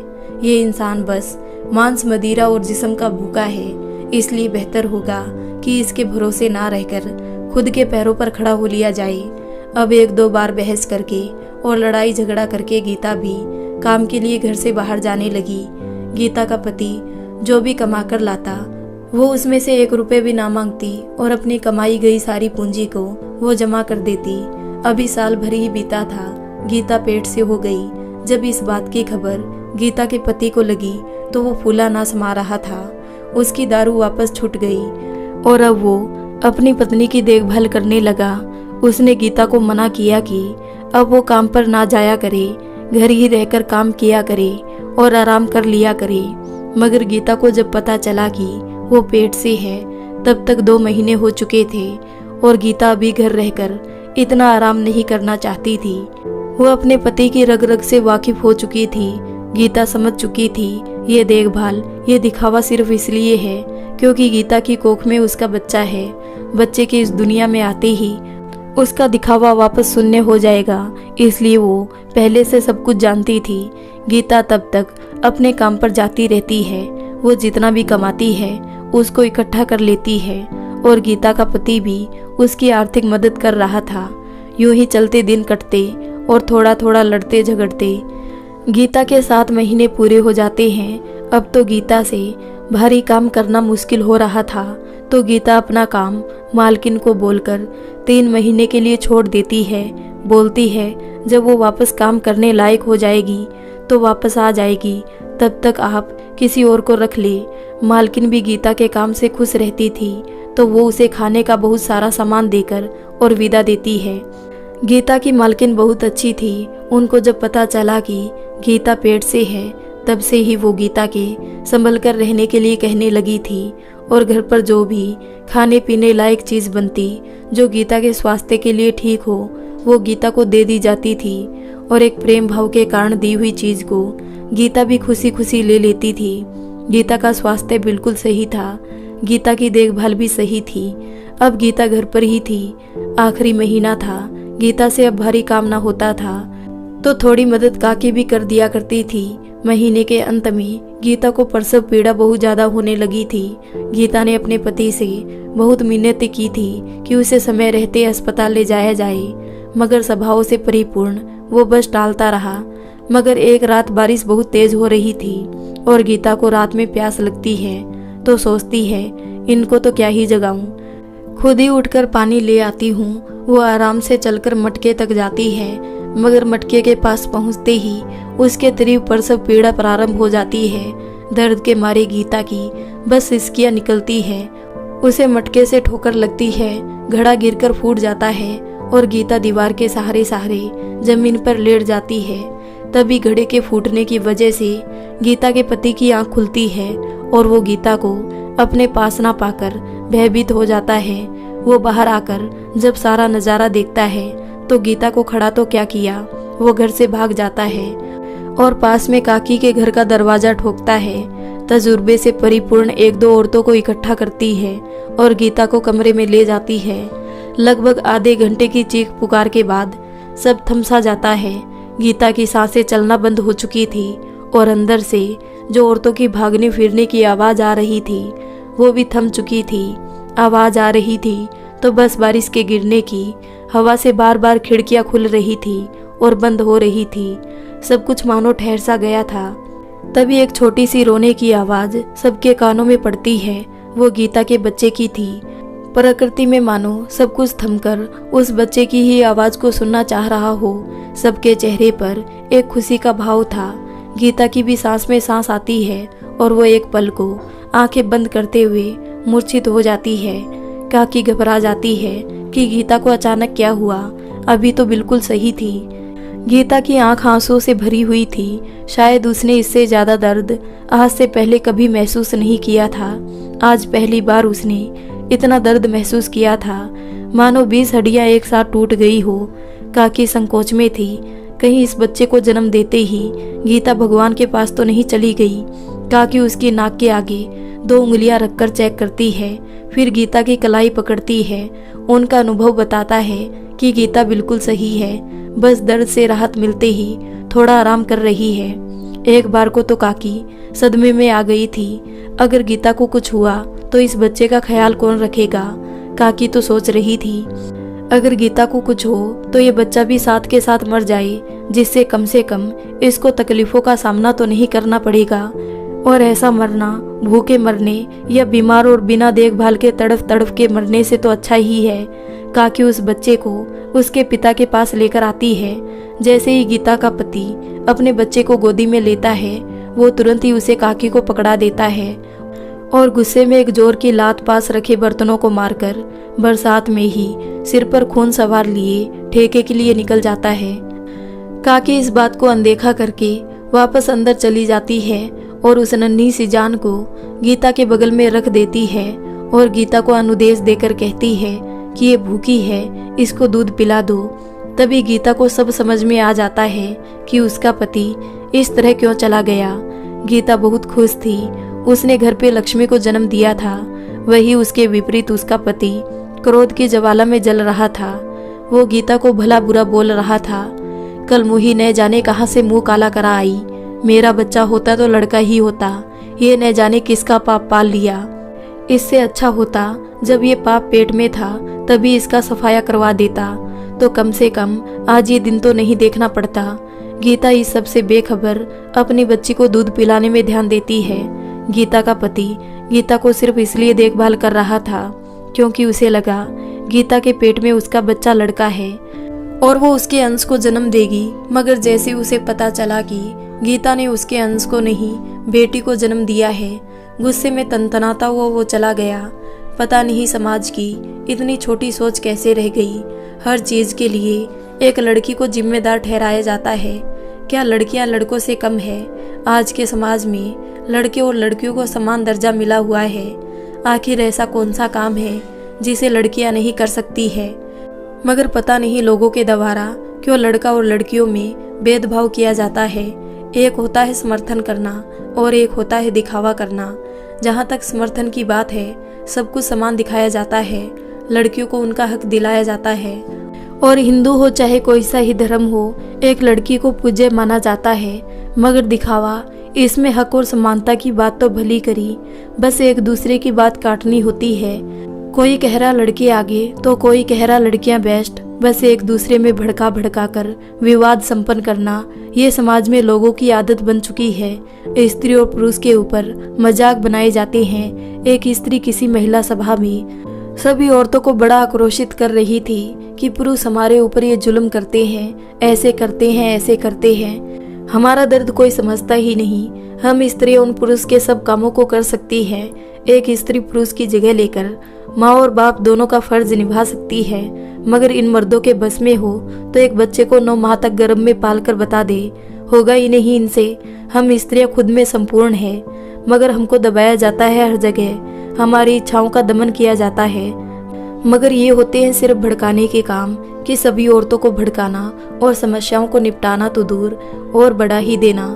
ये इंसान बस मांस, मदिरा और जिस्म का भूखा है, इसलिए बेहतर होगा कि इसके भरोसे ना रहकर खुद के पैरों पर खड़ा हो लिया जाए। अब एक दो बार बहस करके और लड़ाई झगड़ा करके गीता भी काम के लिए घर से बाहर जाने लगी। गीता का पति जो भी कमा कर लाता वो उसमें से 1 रुपए भी ना मांगती और अपनी कमाई गई सारी पूंजी को वो जमा कर देती। अभी साल भर ही बीता था, गीता पेट से हो गई। जब इस बात की खबर गीता के पति को लगी तो वो फूला ना समा रहा था। उसकी दारू वापस छूट गई और अब वो अपनी पत्नी की देखभाल करने लगा। उसने गीता को मना किया कि अब वो काम पर ना जाया करे, घर ही रहकर काम किया करे और आराम कर लिया करे। मगर गीता को जब पता चला कि वो पेट से है, तब तक 2 महीने हो चुके थे और गीता अभी घर रहकर इतना आराम नहीं करना चाहती थी। वो अपने पति की रग रग से वाकिफ हो चुकी थी। गीता समझ चुकी थी ये देखभाल, ये दिखावा सिर्फ इसलिए है क्योंकि गीता की कोख में उसका बच्चा है। बच्चे के इस दुनिया में आते ही उसका दिखावा वापस शून्य हो जाएगा, इसलिए वो पहले से सब कुछ जानती थी। गीता तब तक अपने काम पर जाती रहती है। वो जितना भी कमाती है उसको इकट्ठा कर लेती है और गीता का पति भी उसकी आर्थिक मदद कर रहा था। यूं ही चलते दिन कटते और थोड़ा थोड़ा लड़ते झगड़ते गीता के 7 महीने पूरे हो जाते हैं। अब तो गीता से भारी काम करना मुश्किल हो रहा था, तो गीता अपना काम मालकिन को बोलकर 3 महीने के लिए छोड़ देती है। बोलती है जब वो वापस काम करने लायक हो जाएगी तो वापस आ जाएगी, तब तक आप किसी और को रख ले। मालकिन भी गीता के काम से खुश रहती थी, तो वो उसे खाने का बहुत सारा सामान देकर और विदा देती है। गीता की मालकिन बहुत अच्छी थी। उनको जब पता चला कि गीता पेट से है, तब से ही वो गीता के संभल कर रहने के लिए कहने लगी थी और घर पर जो भी खाने पीने लायक चीज़ बनती जो गीता के स्वास्थ्य के लिए ठीक हो वो गीता को दे दी जाती थी और एक प्रेम भाव के कारण दी हुई चीज़ को गीता भी खुशी खुशी ले लेती थी। गीता का स्वास्थ्य बिल्कुल सही था, गीता की देखभाल भी सही थी। अब गीता घर पर ही थी। आखिरी महीना था, गीता से अब भारी काम ना होता था, तो थोड़ी मदद काकी भी कर दिया करती थी। महीने के अंत में गीता को प्रसव पीड़ा बहुत ज़्यादा होने लगी थी। गीता ने अपने पति से बहुत मिन्नतें की थी कि उसे समय रहते अस्पताल ले जाया जाए, मगर सभाओं से परिपूर्ण वो बस टालता रहा। मगर एक रात बारिश बहुत तेज हो रही थी और गीता को रात में प्यास लगती है तो सोचती है इनको तो क्या ही जगाऊं, खुद ही उठकर पानी ले आती हूँ। वो आराम से चलकर मटके तक जाती है, मगर मटके के पास पहुँचते ही उसके करीब प्रसव पीड़ा प्रारंभ हो जाती है। दर्द के मारे गीता की बस सिसकियाँ निकलती है। उसे मटके से ठोकर लगती है, घड़ा गिरकर फूट जाता है और गीता दीवार के सहारे सहारे जमीन पर लेट जाती है। तभी घड़े के फूटने की वजह से गीता के पति की आंख खुलती है और वो गीता को अपने पास ना पाकर भयभीत हो जाता है। वो बाहर आकर जब सारा नज़ारा देखता है तो गीता को खड़ा तो क्या किया, वो घर से भाग जाता है और पास में काकी के घर का दरवाजा ठोकता है। तजुर्बे से परिपूर्ण 1-2 औरतों को इकट्ठा करती है और गीता को कमरे में ले जाती है। लगभग आधे घंटे की चीख पुकार के बाद सब थम सा जाता है। गीता की सांसें चलना बंद हो चुकी थी और अंदर से जो औरतों की भागने फिरने की आवाज़ आ रही थी वो भी थम चुकी थी। आवाज़ आ रही थी तो बस बारिश के गिरने की, हवा से बार बार खिड़कियां खुल रही थी और बंद हो रही थी। सब कुछ मानो ठहर सा गया था। तभी एक छोटी सी रोने की आवाज़ सबके कानों में पड़ती है। वो गीता के बच्चे की थी। प्रकृति में मानो सब कुछ थमकर उस बच्चे की ही आवाज़ को सुनना चाह रहा हो। सबके चेहरे पर एक खुशी का भाव था। गीता की भी सांस में सांस आती है और वो एक पल को आंखें बंद करते हुए मूर्छित हो जाती है। काकी घबरा जाती है कि गीता को अचानक क्या हुआ। अभी तो बिल्कुल सही थी। गीता की आंख आंसुओं से भरी हुई थी। शायद उसने इससे ज्यादा दर्द आज से पहले कभी महसूस नहीं किया था। आज पहली बार उसने इतना दर्द महसूस किया था, मानो 20 हड्डियां एक साथ टूट गई हो। काकी संकोच में थी, कहीं इस बच्चे को जन्म देते ही गीता भगवान के पास तो नहीं चली गई। काकी उसकी नाक के आगे 2 उंगलियां रखकर चेक करती है, फिर गीता की कलाई पकड़ती है। उनका अनुभव बताता है कि गीता बिल्कुल सही है, बस दर्द से राहत मिलते ही थोड़ा आराम कर रही है। एक बार को तो काकी सदमे में आ गई थी। अगर गीता को कुछ हुआ तो इस बच्चे का ख्याल कौन रखेगा। काकी तो सोच रही थी अगर गीता को कुछ हो तो ये बच्चा भी साथ के साथ मर जाए, जिससे कम से कम इसको तकलीफों का सामना तो नहीं करना पड़ेगा। और ऐसा मरना भूखे मरने या बीमार और बिना देखभाल के तड़फ तड़फ के मरने से तो अच्छा ही है। काकी उस बच्चे को उसके पिता के पास लेकर आती है। जैसे ही गीता का पति अपने बच्चे को गोदी में लेता है, वो तुरंत ही उसे काकी को पकड़ा देता है और गुस्से में एक जोर की लात पास रखे बर्तनों को मारकर बरसात में ही सिर पर खून सवार लिए ठेके के लिए निकल जाता है। काकी इस बात को अनदेखा करके वापस अंदर चली जाती है और उस नन्ही सी जान को गीता के बगल में रख देती है और गीता को अनुदेश देकर कहती है कि ये भूखी है, इसको दूध पिला दो। तभी गीता को सब समझ में आ जाता है कि उसका पति इस तरह क्यों चला गया। गीता बहुत खुश थी, उसने घर पे लक्ष्मी को जन्म दिया था। वही उसके विपरीत उसका पति क्रोध की ज्वाला में जल रहा था। वो गीता को भला बुरा बोल रहा था। कल मुही न जाने कहां से मुंह काला करा आई। मेरा बच्चा होता तो लड़का ही होता, ये न जाने किसका पाप पाल लिया। इससे अच्छा होता जब ये पाप पेट में था तभी इसका सफाया करवा देता, तो कम से कम आज ये दिन तो नहीं देखना पड़ता। गीता इस सब से बेखबर अपनी बच्ची को दूध पिलाने में ध्यान देती है। गीता का पति गीता को सिर्फ इसलिए देखभाल कर रहा था क्योंकि उसे लगा गीता के पेट में उसका बच्चा लड़का है और वो उसके अंश को जन्म देगी। मगर जैसे उसे पता चला कि गीता ने उसके अंश को नहीं बेटी को जन्म दिया है, गुस्से में तनतनाता हुआ वो चला गया। पता नहीं समाज की इतनी छोटी सोच कैसे रह गई। हर चीज के लिए एक लड़की को जिम्मेदार ठहराया जाता है। क्या लड़कियां लड़कों से कम है? आज के समाज में लड़के और लड़कियों को समान दर्जा मिला हुआ है। आखिर ऐसा कौन सा काम है जिसे लड़कियां नहीं कर सकती है? मगर पता नहीं लोगों के द्वारा क्यों लड़का और लड़कियों में भेदभाव किया जाता है। एक होता है समर्थन करना और एक होता है दिखावा करना। जहाँ तक समर्थन की बात है, सब कुछ समान दिखाया जाता है, लड़कियों को उनका हक दिलाया जाता है। और हिंदू हो चाहे कोई सा ही धर्म हो, एक लड़की को पूज्य माना जाता है। मगर दिखावा, इसमें हक और समानता की बात तो भली करी, बस एक दूसरे की बात काटनी होती है। कोई कह रहा लड़के आगे तो कोई कह रहा लड़कियां बेस्ट, बस एक दूसरे में भड़का भड़का कर विवाद संपन्न करना, ये समाज में लोगों की आदत बन चुकी है। स्त्री और पुरुष के ऊपर मजाक बनाए जाते हैं। एक स्त्री किसी महिला सभा में सभी औरतों को बड़ा आक्रोशित कर रही थी कि पुरुष हमारे ऊपर ये जुल्म करते हैं, ऐसे करते हैं, ऐसे करते हैं। हमारा दर्द कोई समझता ही नहीं। हम स्त्री उन पुरुष के सब कामों को कर सकती है। एक स्त्री पुरुष की जगह लेकर माँ और बाप दोनों का फर्ज निभा सकती है। मगर इन मर्दों के बस में हो तो एक बच्चे को 9 माह तक गर्भ में पालकर बता दे, होगा ही नहीं इनसे। हम स्त्रियां खुद में संपूर्ण है, मगर हमको दबाया जाता है हर जगह, हमारी इच्छाओं का दमन किया जाता है। मगर ये होते हैं सिर्फ भड़काने के काम कि सभी औरतों को भड़काना और समस्याओं को निपटाना तो दूर और बढ़ा ही देना।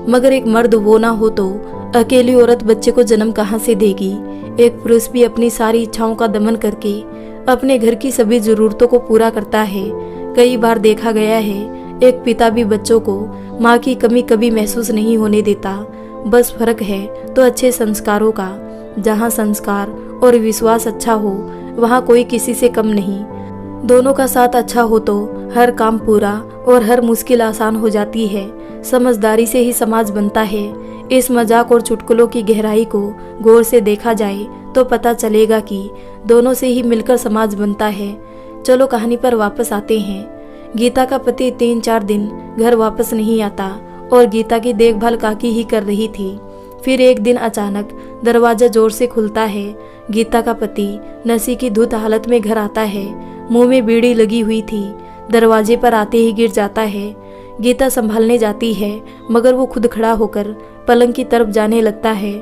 मगर एक मर्द वो ना हो तो अकेली औरत बच्चे को जन्म कहाँ से देगी? एक पुरुष भी अपनी सारी इच्छाओं का दमन करके अपने घर की सभी जरूरतों को पूरा करता है। कई बार देखा गया है, एक पिता भी बच्चों को माँ की कमी कभी महसूस नहीं होने देता। बस फर्क है तो अच्छे संस्कारों का। जहाँ संस्कार और विश्वास अच्छा हो वहाँ कोई किसी से कम नहीं। दोनों का साथ अच्छा हो तो हर काम पूरा और हर मुश्किल आसान हो जाती है। समझदारी से ही समाज बनता है। इस मजाक और चुटकुलों की गहराई को गौर से देखा जाए तो पता चलेगा कि दोनों से ही मिलकर समाज बनता है। चलो कहानी पर वापस आते हैं। गीता का पति 3-4 दिन घर वापस नहीं आता और गीता की देखभाल काकी ही कर रही थी। फिर एक दिन अचानक दरवाजा जोर से खुलता है। गीता का पति नशे की धुत हालत में घर आता है। मुंह में बीड़ी लगी हुई थी। दरवाजे पर आते ही गिर जाता है। गीता संभालने जाती है, मगर वो खुद खड़ा होकर पलंग की तरफ जाने लगता है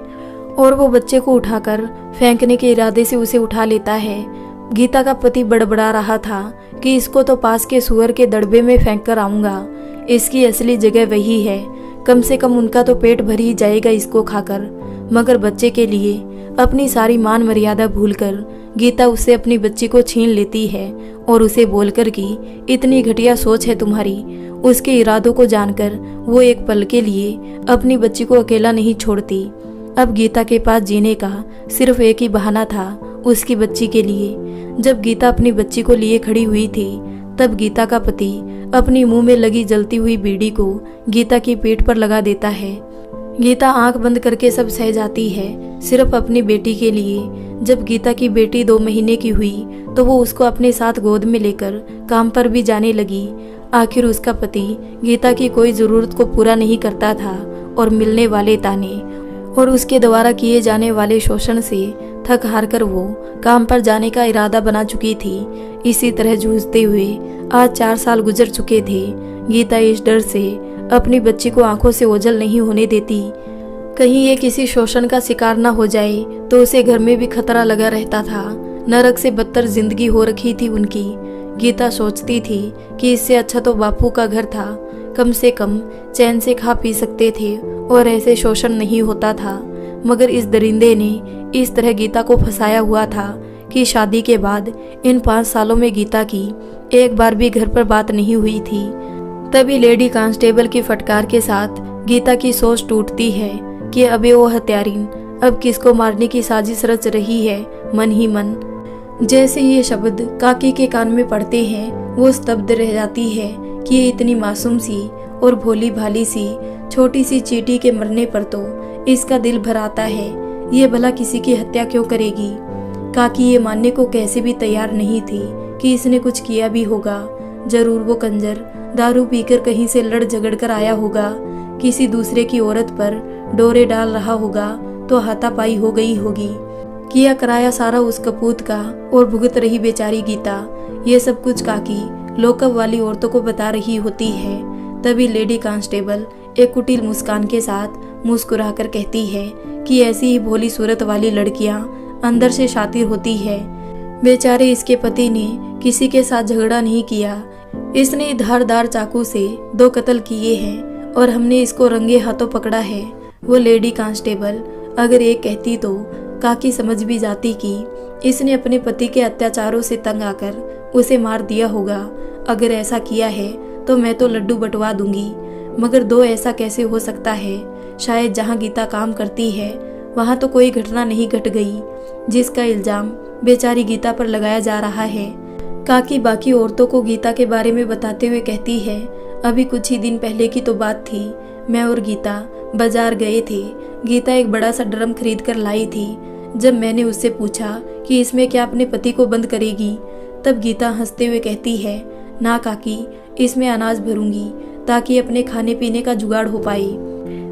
और वो बच्चे को उठाकर फेंकने के इरादे से उसे उठा लेता है। गीता का पति बड़बड़ा रहा था कि इसको तो पास के सुअर के दड़बे में फेंक कर आऊंगा, इसकी असली जगह वही है, कम से कम उनका तो पेट भर ही जाएगा इसको खाकर। मगर बच्चे के लिए अपनी सारी मान मर्यादा भूलकर गीता उससे अपनी बच्ची को छीन लेती है और उसे बोलकर कि इतनी घटिया सोच है तुम्हारी। उसके इरादों को जानकर वो एक पल के लिए अपनी बच्ची को अकेला नहीं छोड़ती। अब गीता के पास जीने का सिर्फ एक ही बहाना था, उसकी बच्ची के लिए। जब गीता अपनी बच्ची को लिए खड़ी हुई थी, तब गीता का पति अपनी मुंह में लगी जलती हुई बीड़ी को गीता की पीठ पर लगा देता है। गीता आंख बंद करके सब सह जाती है, सिर्फ अपनी बेटी के लिए। जब गीता की बेटी 2 महीने की हुई तो वो उसको अपने साथ गोद में लेकर काम पर भी जाने लगी। आखिर उसका पति गीता की कोई जरूरत को पूरा नहीं करता था और मिलने वाले ताने और उसके द्वारा किए जाने वाले शोषण से थक हार कर वो काम पर जाने का इरादा बना चुकी थी। इसी तरह जूझते हुए आज 4 साल गुजर चुके थे। गीता इस डर से अपनी बच्ची को आंखों से ओझल नहीं होने देती, कहीं ये किसी शोषण का शिकार न हो जाए तो उसे घर में भी खतरा लगा रहता था। नरक से बदतर जिंदगी हो रखी थी उनकी। गीता सोचती थी कि इससे अच्छा तो बापू का घर था, कम से कम चैन से खा पी सकते थे और ऐसे शोषण नहीं होता था। मगर इस दरिंदे ने इस तरह गीता को फंसाया हुआ था कि शादी के बाद इन 5 सालों में गीता की एक बार भी घर पर बात नहीं हुई थी। तभी लेडी कांस्टेबल की फटकार के साथ गीता की सोच टूटती है कि अबे वो हत्यारिन अब किसको मारने की साजिश रच रही है मन ही मन। जैसे ये शब्द काकी के कान में पड़ते हैं, वो स्तब्ध रह जाती है कि ये इतनी मासूम सी और भोली भाली सी छोटी सी चींटी के मरने पर तो इसका दिल भर आता है। ये भला किसी की हत्या क्यों करेगी। काकी ये मानने को कैसे भी तैयार नहीं थी कि इसने कुछ किया भी होगा। जरूर वो कंजर दारू पीकर कहीं से लड़ झगड़ कर आया होगा, किसी दूसरे की औरत पर डोरे डाल रहा होगा तो हाथापाई हो गई होगी। किया कराया सारा उस कपूत का और भुगत रही बेचारी गीता। ये सब कुछ काकी लोकअप वाली औरतों को बता रही होती है। तभी लेडी कांस्टेबल एक कुटिल मुस्कान के साथ मुस्कुराकर कहती है कि ऐसी ही भोली सूरत वाली लड़कियां अंदर से शातिर होती है। बेचारे इसके पति ने किसी के साथ झगड़ा नहीं किया, इसने धारदार चाकू से 2 कत्ल किए हैं और हमने इसको रंगे हाथों पकड़ा है। वो लेडी कांस्टेबल अगर एक कहती तो काकी समझ भी जाती कि इसने अपने पति के अत्याचारों से तंग आकर उसे मार दिया होगा। अगर ऐसा किया है तो मैं तो लड्डू बंटवा दूंगी। मगर 2 ऐसा कैसे हो सकता है। शायद जहां गीता काम करती है वहां तो कोई घटना नहीं घट गई जिसका इल्जाम बेचारी गीता पर लगाया जा रहा है। काकी बाकी औरतों को गीता के बारे में बताते हुए कहती है, अभी कुछ ही दिन पहले की तो बात थी, मैं और गीता बाजार गए थे। गीता एक बड़ा सा ड्रम खरीद कर लाई थी। जब मैंने उससे पूछा कि इसमें क्या अपने पति को बंद करेगी, तब गीता हंसते हुए कहती है, ना काकी, इसमें अनाज भरूंगी ताकि अपने खाने पीने का जुगाड़ हो पाए।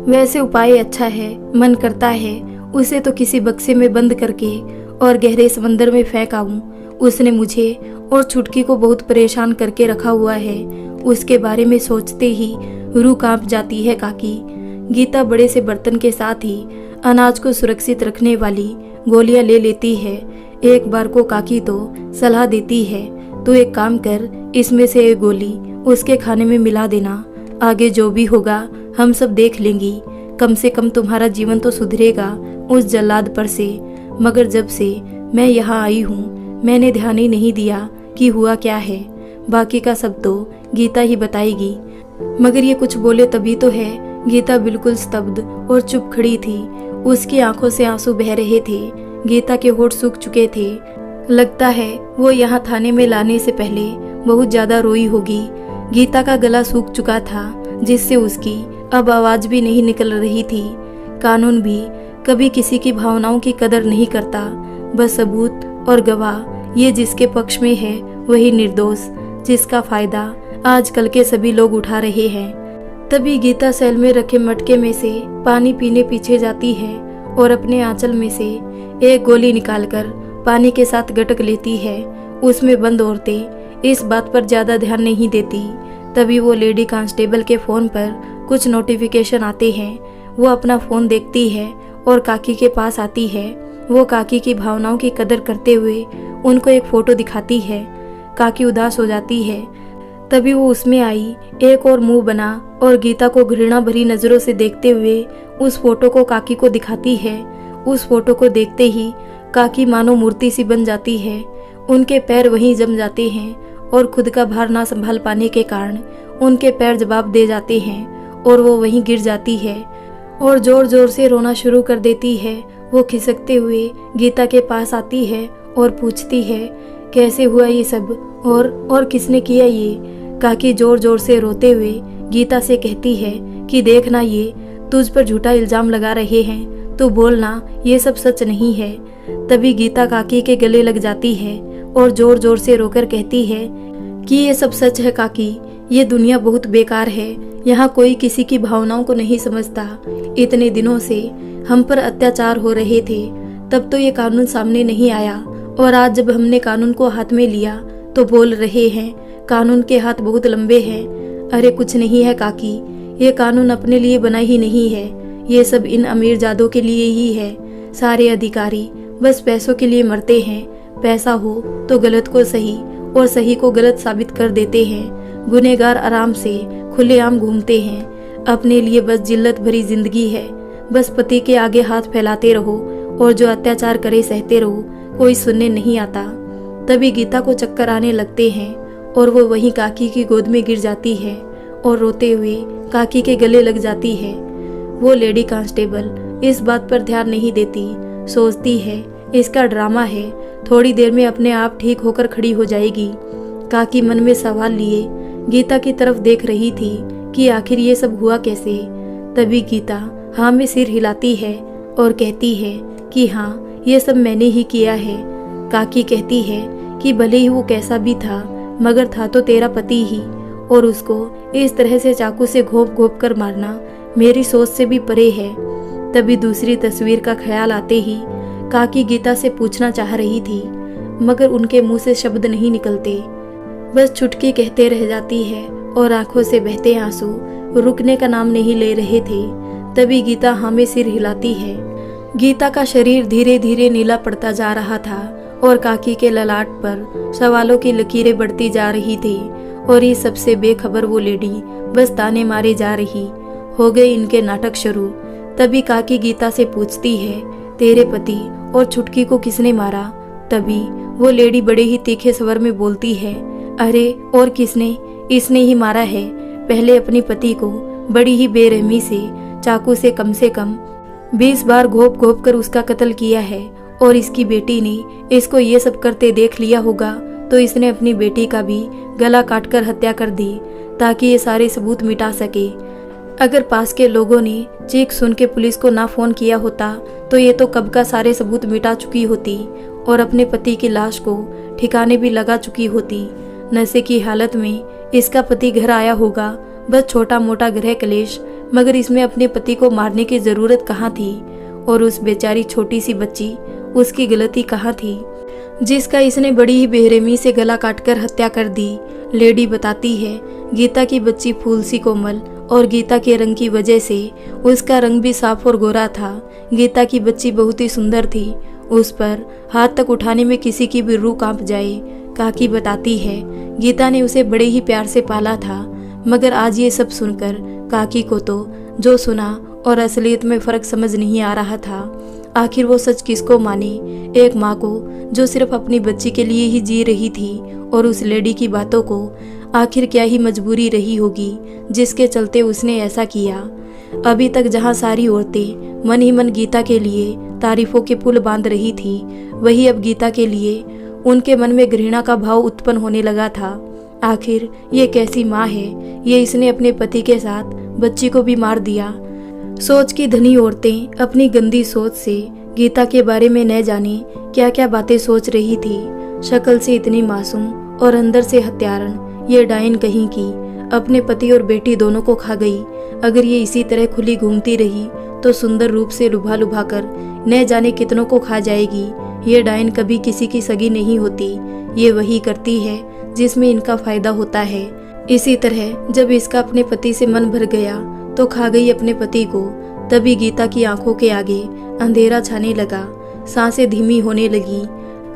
वैसे उपाय अच्छा है, मन करता है उसे तो किसी बक्से में बंद करके और गहरे समंदर में फेंक आऊं। उसने मुझे और छुटकी को बहुत परेशान करके रखा हुआ है। उसके बारे में सोचते ही रूह कांप जाती है काकी। गीता बड़े से बर्तन के साथ ही अनाज को सुरक्षित रखने वाली गोलियां ले लेती है। एक बार को काकी तो सलाह देती है, तो एक काम कर, इसमें से एक गोली उसके खाने में मिला देना। आगे जो भी होगा हम सब देख लेंगी। कम से कम तुम्हारा जीवन तो सुधरेगा उस जल्लाद पर से। मगर जब से मैं यहाँ आई हूँ मैंने ध्यान ही नहीं दिया कि हुआ क्या है। बाकी का सब तो गीता ही बताएगी। मगर ये कुछ बोले तभी तो है। गीता बिल्कुल स्तब्ध और चुप खड़ी थी। उसकी आंखों से आंसू बह रहे थे। गीता के होठ सूख चुके थे। लगता है वो यहाँ थाने में लाने से पहले बहुत ज्यादा रोई होगी। गीता का गला सूख चुका था, जिससे उसकी अब आवाज भी नहीं निकल रही थी। कानून भी कभी किसी की भावनाओं की कदर नहीं करता, बस सबूत और गवाह ये जिसके पक्ष में है वही निर्दोष, जिसका फायदा आजकल के सभी लोग उठा रहे हैं। तभी गीता सेल में रखे मटके में से पानी पीने पीछे जाती है और अपने आंचल में से एक गोली निकालकर पानी के साथ गटक लेती है उसमें बंद औरतें इस बात पर ज़्यादा ध्यान नहीं देती। तभी वो लेडी कांस्टेबल के फ़ोन पर कुछ नोटिफिकेशन आते हैं। वो अपना फ़ोन देखती है और काकी के पास आती है। वो काकी की भावनाओं की कदर करते हुए उनको एक फ़ोटो दिखाती है। काकी उदास हो जाती है। तभी वो उसमें आई एक और मुंह बना और गीता को घृणा भरी नज़रों से देखते हुए उस फोटो को काकी को दिखाती है। उस फोटो को देखते ही काकी मानो मूर्ति सी बन जाती है। उनके पैर वहीं जम जाते हैं और खुद का भार ना संभाल पाने के कारण उनके पैर जवाब दे जाते हैं और वो वहीं गिर जाती है और जोर जोर से रोना शुरू कर देती है। वो खिसकते हुए गीता के पास आती है और पूछती है, कैसे हुआ ये सब और किसने किया ये? काकी जोर जोर से रोते हुए गीता से कहती है कि देखना, ये तुझ पर झूठा इल्जाम लगा रहे हैं, तो बोलना ये सब सच नहीं है। तभी गीता काकी के गले लग जाती है और जोर जोर से रोकर कहती है कि ये सब सच है काकी, ये दुनिया बहुत बेकार है। यहाँ कोई किसी की भावनाओं को नहीं समझता। इतने दिनों से हम पर अत्याचार हो रहे थे, तब तो ये कानून सामने नहीं आया, और आज जब हमने कानून को हाथ में लिया तो बोल रहे हैं कानून के हाथ बहुत लंबे हैं। अरे कुछ नहीं है काकी, ये कानून अपने लिए बना ही नहीं है, ये सब इन अमीरजादों के लिए ही है। सारे अधिकारी बस पैसों के लिए मरते हैं। पैसा हो तो गलत को सही और सही को गलत साबित कर देते हैं। गुनहगार आराम से खुलेआम घूमते हैं। अपने लिए बस जिल्लत भरी जिंदगी है। बस पति के आगे हाथ फैलाते रहो और जो अत्याचार करे सहते रहो, कोई सुनने नहीं आता। तभी गीता को चक्कर आने लगते हैं और वो वहीं काकी की गोद में गिर जाती है और रोते हुए काकी के गले लग जाती है। वो लेडी कांस्टेबल इस बात पर ध्यान नहीं देती। सोचती है इसका ड्रामा है, थोड़ी देर में अपने आप ठीक होकर खड़ी हो जाएगी। काकी मन में सवाल लिए गीता की तरफ देख रही थी कि आखिर ये सब हुआ कैसे। तभी गीता हाँ में सिर हिलाती है और कहती है कि हाँ, ये सब मैंने ही किया है। काकी कहती है कि भले ही वो कैसा भी था, मगर था तो तेरा पति ही, और उसको इस तरह से चाकू से घोंप घोंप कर मारना मेरी सोच से भी परे है। तभी दूसरी तस्वीर का ख्याल आते ही काकी गीता से पूछना चाह रही थी, मगर उनके मुंह से शब्द नहीं निकलते, बस चुटकी कहते रह जाती है और आंखों से बहते आंसू रुकने का नाम नहीं ले रहे थे। तभी गीता हाँ में सिर हिलाती है। गीता का शरीर धीरे धीरे नीला पड़ता जा रहा था और काकी के ललाट पर सवालों की लकीरें बढ़ती जा रही थी, और ये सबसे बेखबर वो लेडी बस ताने मारे जा रही। हो गए इनके नाटक शुरू। तभी काकी गीता से पूछती है, तेरे पति और छुटकी को किसने मारा? तभी वो लेडी बड़े ही तीखे स्वर में बोलती है, अरे और किसने, इसने ही मारा है। पहले अपने पति को बड़ी ही बेरहमी से चाकू से कम 20 बार घोंप घोंप कर उसका कत्ल किया है, और इसकी बेटी ने इसको ये सब करते देख लिया होगा तो इसने अपनी बेटी का भी गला काटकर हत्या कर दी ताकि ये सारे सबूत मिटा सके। अगर पास के लोगों ने चीख सुन के पुलिस को ना फोन किया होता तो ये तो कब का सारे सबूत मिटा चुकी होती और अपने पति की लाश को ठिकाने भी लगा चुकी होती। नशे की हालत में इसका पति घर आया होगा, बस छोटा मोटा गृह क्लेश, मगर इसमें अपने पति को मारने की जरूरत कहाँ थी? और उस बेचारी छोटी सी बच्ची, उसकी गलती कहाँ थी जिसका इसने बड़ी ही बेरहमी से गला काटकर हत्या कर दी? लेडी बताती है, गीता की बच्ची फूल सी कोमल और गीता के रंग की वजह से उसका रंग भी साफ और गोरा था। गीता की बच्ची बहुत ही सुंदर थी, उस पर हाथ तक उठाने में किसी की भी रूह कांप जाए। काकी बताती है, गीता ने उसे बड़े ही प्यार से पाला था, मगर आज ये सब सुनकर काकी को तो जो सुना और असलियत में फर्क समझ नहीं आ रहा था। आखिर वो सच किसको माने? एक माँ को जो सिर्फ अपनी बच्ची के लिए ही जी रही थी, और उस लेडी की बातों को आखिर क्या ही मजबूरी रही होगी जिसके चलते उसने ऐसा किया। अभी तक जहाँ सारी औरतें मन ही मन गीता के लिए तारीफों के पुल बांध रही थी, वही अब गीता के लिए उनके मन में घृणा का भाव उत्पन्न होने लगा था। आखिर ये कैसी माँ है, ये इसने अपने पति के साथ बच्ची को भी मार दिया। सोच की धनी औरतें अपनी गंदी सोच से गीता के बारे में न जाने क्या क्या बातें सोच रही थी। शक्ल से इतनी मासूम और अंदर से हत्यारन ये डायन कहीं की अपने पति और बेटी दोनों को खा गई। अगर ये इसी तरह खुली घूमती रही तो सुंदर रूप से लुभा लुभा कर न जाने कितनों को खा जाएगी। ये डायन कभी किसी की सगी नहीं होती, ये वही करती है जिसमें इनका फायदा होता है। इसी तरह जब इसका अपने पति से मन भर गया तो खा गई अपने पति को। तभी गीता की आंखों के आगे अंधेरा छाने लगा, सांसें धीमी होने लगी।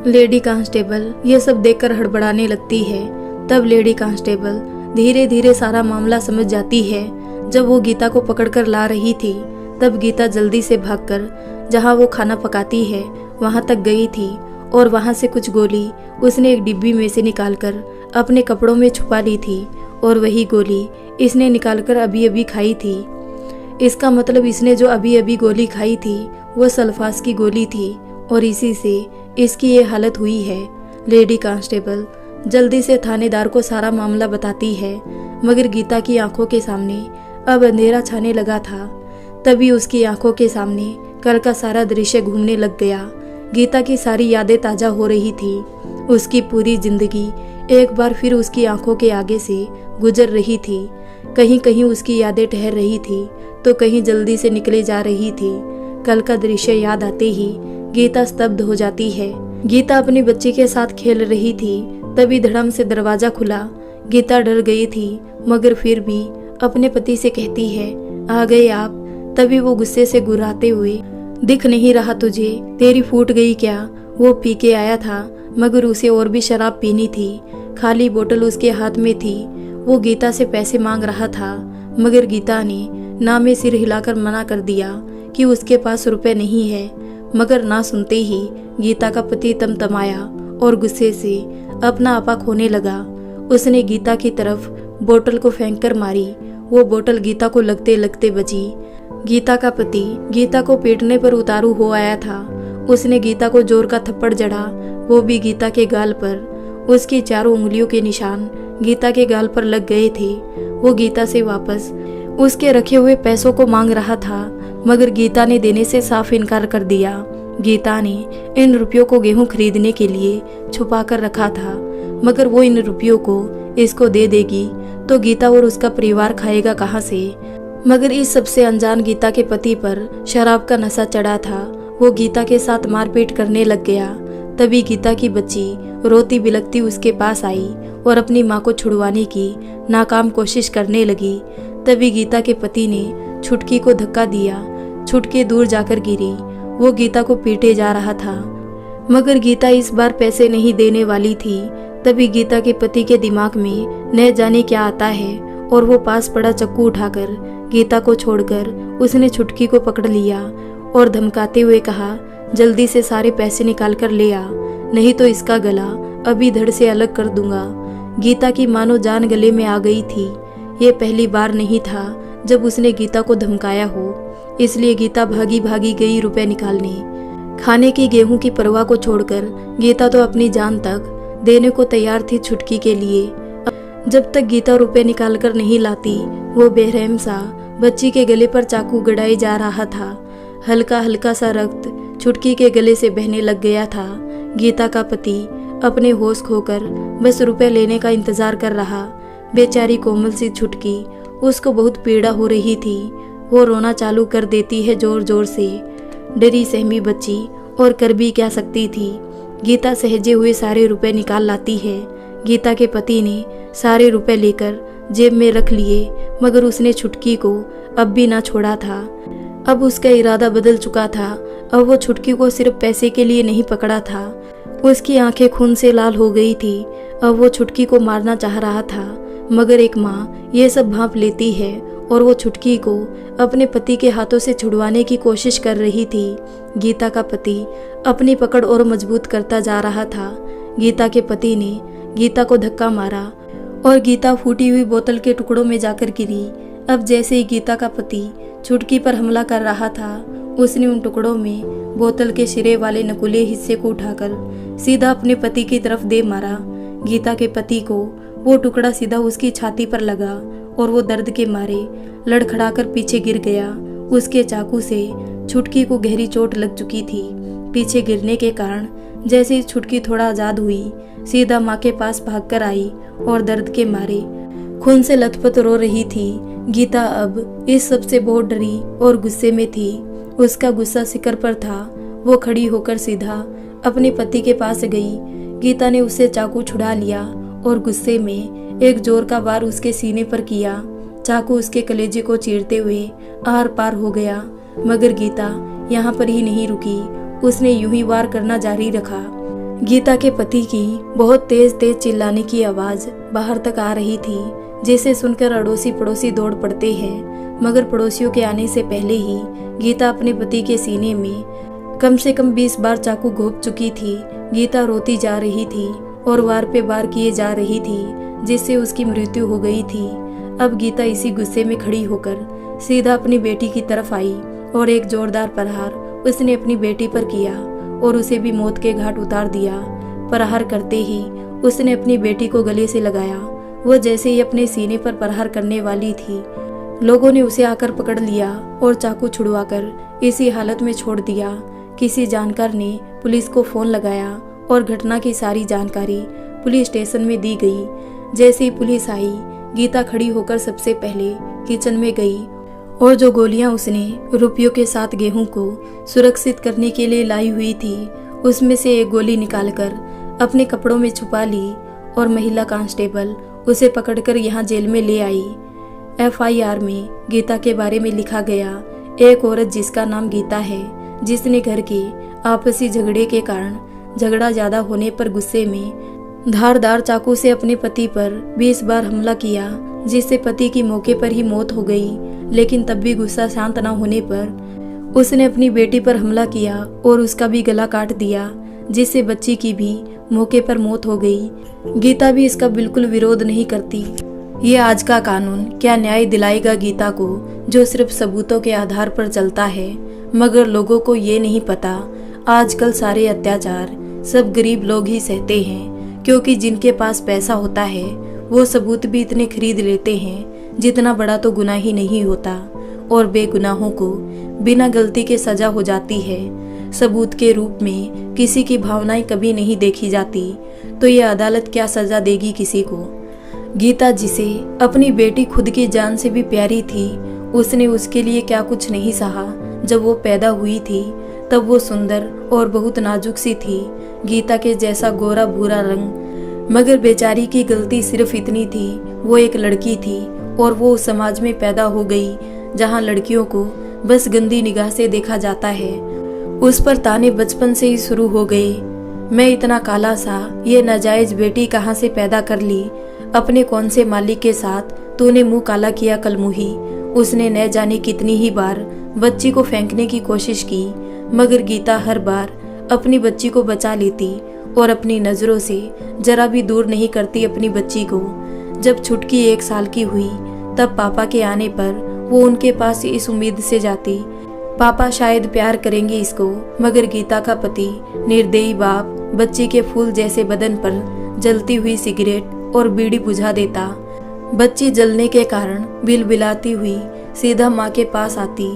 लेडी कांस्टेबल ये सब देखकर हड़बड़ाने लगती है। तब लेडी कांस्टेबल धीरे धीरे सारा मामला समझ जाती है। जब वो गीता को पकड़कर ला रही थी तब गीता जल्दी से भागकर जहाँ वो खाना पकाती है वहाँ तक गई थी और वहाँ से कुछ गोली उसने एक डिब्बी में से निकालकर अपने कपड़ों में छुपा ली थी और वही गोली इसने निकालकर अभी अभी खाई थी। इसका मतलब इसने जो अभी अभी गोली खाई थी वो सल्फास की गोली थी और इसी से इसकी ये हालत हुई है। लेडी कांस्टेबल जल्दी से थानेदार को सारा मामला बताती है, मगर गीता की आंखों के सामने अब अंधेरा छाने लगा था। तभी उसकी आंखों के सामने कल का सारा दृश्य घूमने लग गया। गीता की सारी यादें ताजा हो रही थी। उसकी पूरी जिंदगी एक बार फिर उसकी आंखों के आगे से गुजर रही थी। कहीं कहीं उसकी यादें ठहर रही थी तो कहीं जल्दी से निकले जा रही थी। कल का दृश्य याद आते ही गीता स्तब्ध हो जाती है। गीता अपनी बच्ची के साथ खेल रही थी, तभी धड़म से दरवाजा खुला। गीता डर गई थी मगर फिर भी अपने पति से कहती है, आ गए आप। तभी वो गुस्से से गुर्राते हुए, दिख नहीं रहा तुझे, तेरी फूट गई क्या? वो पी के आया था मगर उसे और भी शराब पीनी थी। खाली बोतल उसके हाथ में थी। वो गीता से पैसे मांग रहा था मगर गीता ने ना में सिर हिलाकर मना कर दिया कि उसके पास रुपए नहीं है। मगर ना सुनते ही गीता का पति तमतमाया और गुस्से से अपना आपा खोने लगा। उसने गीता की तरफ बोतल को फेंक कर मारी। वो बोतल गीता को लगते लगते बची। गीता का पति गीता को पीटने पर उतारू हो आया था। उसने गीता को जोर का थप्पड़ जड़ा, वो भी गीता के गाल पर। उसकी चारों उंगलियों के निशान गीता के गाल पर लग गए थे। वो गीता से वापस उसके रखे हुए पैसों को मांग रहा था मगर गीता ने देने से साफ इनकार कर दिया। गीता ने इन रुपयों को गेहूं खरीदने के लिए छुपा कर रखा था, मगर वो इन रुपयों को इसको दे देगी तो गीता और उसका परिवार खाएगा कहाँ से। मगर इस सबसे अनजान गीता के पति पर शराब का नशा चढ़ा था। वो गीता के साथ मारपीट करने लग गया। तभी गीता की बच्ची रोती बिलखती उसके पास आई और अपनी माँ को छुड़वाने की नाकाम कोशिश करने लगी। तभी गीता के पति ने छुटकी को धक्का दिया। छुटकी दूर जाकर गिरी। वो गीता को पीटे जा रहा था मगर गीता इस बार पैसे नहीं देने वाली थी। तभी गीता के पति के दिमाग में न जाने क्या आता है और वो पास पड़ा चक्कू उठाकर गीता को छोड़कर उसने छुटकी को पकड़ लिया और धमकाते हुए कहा, जल्दी से सारे पैसे निकाल कर ले आ, नहीं तो इसका गला अभी धड़ से अलग कर दूंगा। गीता की मानो जान गले में आ गई थी। ये पहली बार नहीं था जब उसने गीता को धमकाया हो, इसलिए गीता भागी भागी गई रुपए निकालने। खाने की गेहूं की परवाह को छोड़कर गीता तो अपनी जान तक देने को तैयार थी छुटकी के लिए। जब तक गीता रुपए निकाल कर नहीं लाती वो बेरहम सा बच्ची के गले पर चाकू गड़ाए जा रहा था। हल्का हल्का सा रक्त छुटकी के गले से बहने लग गया था। गीता का पति अपने होश खोकर बस रुपए लेने का इंतजार कर रहा। बेचारी कोमल सी छुटकी, उसको बहुत पीड़ा हो रही थी। वो रोना चालू कर देती है जोर जोर से। डरी सहमी बच्ची और कर भी क्या सकती थी। गीता सहजे हुए सारे रुपए निकाल लाती है। गीता के पति ने सारे रुपए लेकर जेब में रख लिए मगर उसने छुटकी को अब भी ना छोड़ा था। अब उसका इरादा बदल चुका था। अब वो छुटकी को सिर्फ पैसे के लिए नहीं पकड़ा था। उसकी आंखें खून से लाल हो गई थी। अब वो छुटकी को मारना चाह रहा था मगर एक माँ ये सब भांप लेती है और वो छुटकी को अपने पति के हाथों से छुड़वाने की कोशिश कर रही थी। गीता का पति अपनी पकड़ और मजबूत करता जा रहा था। गीता के पति ने गीता को धक्का मारा और गीता फूटी हुई बोतल के टुकड़ों में जाकर गिरी। अब जैसे ही गीता का पति छुटकी पर हमला कर रहा था, उसने उन टुकड़ों में बोतल के सिरे वाले नकुले हिस्से को उठाकर सीधा अपने पति की तरफ दे मारा। गीता के पति को वो टुकड़ा सीधा उसकी छाती पर लगा और वो दर्द के मारे लड़खड़ाकर पीछे गिर गया। उसके चाकू से छुटकी को गहरी चोट लग चुकी थी। पीछे गिरने के कारण जैसे ही छुटकी थोड़ा आजाद हुई, सीधा माँ के पास भागकर आई और दर्द के मारे खून से लथपथ रो रही थी। गीता अब इस सब से बहुत डरी और गुस्से में थी। उसका गुस्सा शिखर पर था। वो खड़ी होकर सीधा अपने पति के पास गई। गीता ने उससे चाकू छुड़ा लिया और गुस्से में एक जोर का वार उसके सीने पर किया। चाकू उसके कलेजे को चीरते हुए आर पार हो गया, मगर गीता यहाँ पर ही नहीं रुकी। उसने यूं ही वार करना जारी रखा। गीता के पति की बहुत तेज तेज चिल्लाने की आवाज बाहर तक आ रही थी, जिसे सुनकर अड़ोसी पड़ोसी दौड़ पड़ते हैं। मगर पड़ोसियों के आने से पहले ही गीता अपने पति के सीने में कम से कम 20 बार चाकू घोंप चुकी थी। गीता रोती जा रही थी और वार पे वार किए जा रही थी, जिससे उसकी मृत्यु हो गई थी। अब गीता इसी गुस्से में खड़ी होकर सीधा अपनी बेटी की तरफ आई और एक जोरदार प्रहार उसने अपनी बेटी पर किया और उसे भी मौत के घाट उतार दिया। प्रहार करते ही उसने अपनी बेटी को गले से लगाया। वह जैसे ही अपने सीने पर प्रहार करने वाली थी, लोगों ने उसे आकर पकड़ लिया और चाकू छुड़वाकर इसी हालत में छोड़ दिया। किसी जानकार ने पुलिस को फोन लगाया और घटना की सारी जानकारी पुलिस स्टेशन में दी गई। जैसे ही पुलिस आई, गीता खड़ी होकर सबसे पहले किचन में गई और जो गोलियां उसने रुपयों के साथ गेहूं को सुरक्षित करने के लिए लाई हुई थी, उसमें से एक गोली निकालकर अपने कपड़ों में छुपा ली और महिला कांस्टेबल उसे पकड़कर यहाँ जेल में ले आई। FIR में गीता के बारे में लिखा गया, एक औरत जिसका नाम गीता है, जिसने घर के आपसी झगड़े के कारण झगड़ा ज्यादा होने पर गुस्से में धारदार चाकू से अपने पति पर 20 बार हमला किया, जिससे पति की मौके पर ही मौत हो गई। लेकिन तब भी गुस्सा शांत न होने पर उसने अपनी बेटी पर हमला किया और उसका भी गला काट दिया, जिससे बच्ची की भी मौके पर मौत हो गई। गीता भी इसका बिल्कुल विरोध नहीं करती। ये आज का कानून क्या न्याय दिलाएगा गीता को, जो सिर्फ सबूतों के आधार पर चलता है। मगर लोगों को ये नहीं पता, आजकल सारे अत्याचार सब गरीब लोग ही सहते हैं, क्योंकि जिनके पास पैसा होता है वो सबूत भी इतने खरीद लेते हैं जितना बड़ा तो गुनाह ही नहीं होता, और बेगुनाहों को बिना गलती के सजा हो जाती है। सबूत के रूप में किसी की भावनाएं कभी नहीं देखी जाती, तो ये अदालत क्या सजा देगी किसी को। गीता, जिसे अपनी बेटी खुद की जान से भी प्यारी थी, उसने उसके लिए क्या कुछ नहीं सहा। जब वो पैदा हुई थी तब वो सुंदर और बहुत नाजुक सी थी, गीता के जैसा गोरा भूरा रंग। मगर बेचारी की गलती सिर्फ इतनी थी, वो एक लड़की थी और वो उस समाज में पैदा हो गई जहाँ लड़कियों को बस गंदी निगाह से देखा जाता है। उस पर ताने बचपन से ही शुरू हो गए, मैं इतना काला सा, ये नाजायज बेटी कहाँ से पैदा कर ली, अपने कौन से मालिक के साथ तूने मुंह काला किया कलमुही। उसने न जाने कितनी ही बार बच्ची को फेंकने की कोशिश की, मगर गीता हर बार अपनी बच्ची को बचा लेती और अपनी नजरों से जरा भी दूर नहीं करती अपनी बच्ची को। जब छुटकी 1 साल की हुई तब पापा के आने पर वो उनके पास इस उम्मीद से जाती, पापा शायद प्यार करेंगे इसको। मगर गीता का पति निर्दयी बाप बच्ची के फूल जैसे बदन पर जलती हुई सिगरेट और बीड़ी बुझा देता। बच्ची जलने के कारण बिलबिलाती हुई सीधा माँ के पास आती।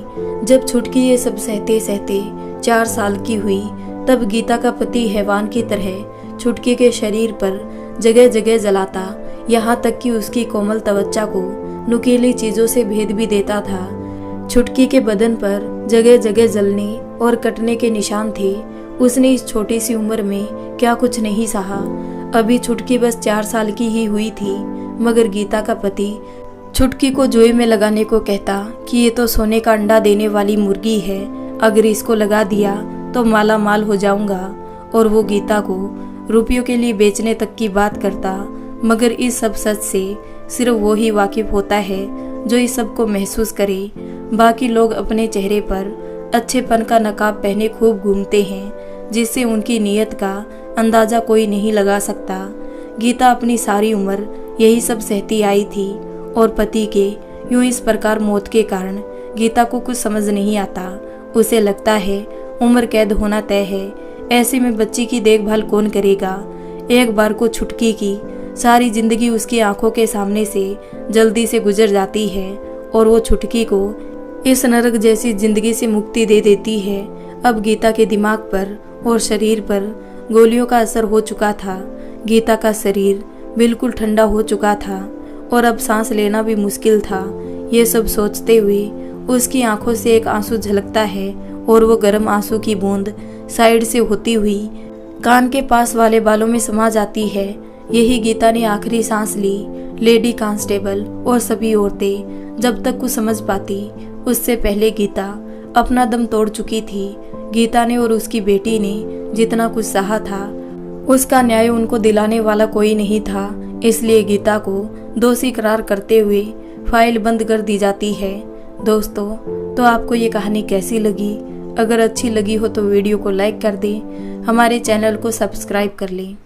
जब छुटकी ये सब सहते सहते 4 साल की हुई तब गीता का पति हैवान की तरह छुटकी के शरीर पर जगह जगह जलाता, यहाँ तक कि उसकी कोमल त्वचा को नुकीली चीजों से भेद भी देता था। छुटकी के बदन पर जगह जगह जलने और कटने के निशान थे। उसने इस छोटी सी उम्र में क्या कुछ नहीं सहा। अभी छुटकी बस 4 साल की ही हुई थी, मगर गीता का पति छुटकी को जोई में लगाने को कहता कि ये तो सोने का अंडा देने वाली मुर्गी है, अगर इसको लगा दिया तो माला माल हो जाऊंगा। और वो गीता को रुपयों के लिए बेचने तक की बात करता। मगर इस सब सच से सिर्फ वो ही वाकिफ होता है जो इस सब को महसूस करे। बाकी लोग अपने चेहरे पर अच्छेपन का नकाब पहने खूब घूमते हैं, जिससे उनकी नीयत का अंदाजा कोई नहीं लगा सकता। गीता अपनी सारी उम्र यही सब सहती आई थी और पति के यूं इस प्रकार मौत के कारण गीता को कुछ समझ नहीं आता। उसे लगता है उम्र कैद होना तय है, ऐसे में बच्ची की देखभाल कौन करेगा। एक बार को छुटकी की सारी जिंदगी उसकी आंखों के सामने से जल्दी से गुजर जाती है और वो छुटकी को इस नरक जैसी जिंदगी से मुक्ति दे देती है। अब गीता के दिमाग पर और शरीर पर गोलियों का असर हो चुका था। गीता का शरीर बिल्कुल ठंडा हो चुका था और अब सांस लेना भी मुश्किल था। ये सब सोचते हुए उसकी आंखों से एक आंसू झलकता है और वो गर्म आंसू की बूंद साइड से होती हुई कान के पास वाले बालों में समा जाती है। यही गीता ने आखिरी सांस ली। लेडी कांस्टेबल और सभी औरतें जब तक कुछ समझ पाती, उससे पहले गीता अपना दम तोड़ चुकी थी। गीता ने और उसकी बेटी ने जितना कुछ सहा था, उसका न्याय उनको दिलाने वाला कोई नहीं था। इसलिए गीता को दोषी करार करते हुए फाइल बंद कर दी जाती है। दोस्तों, तो आपको ये कहानी कैसी लगी? अगर अच्छी लगी हो तो वीडियो को लाइक कर दें, हमारे चैनल को सब्सक्राइब कर लें।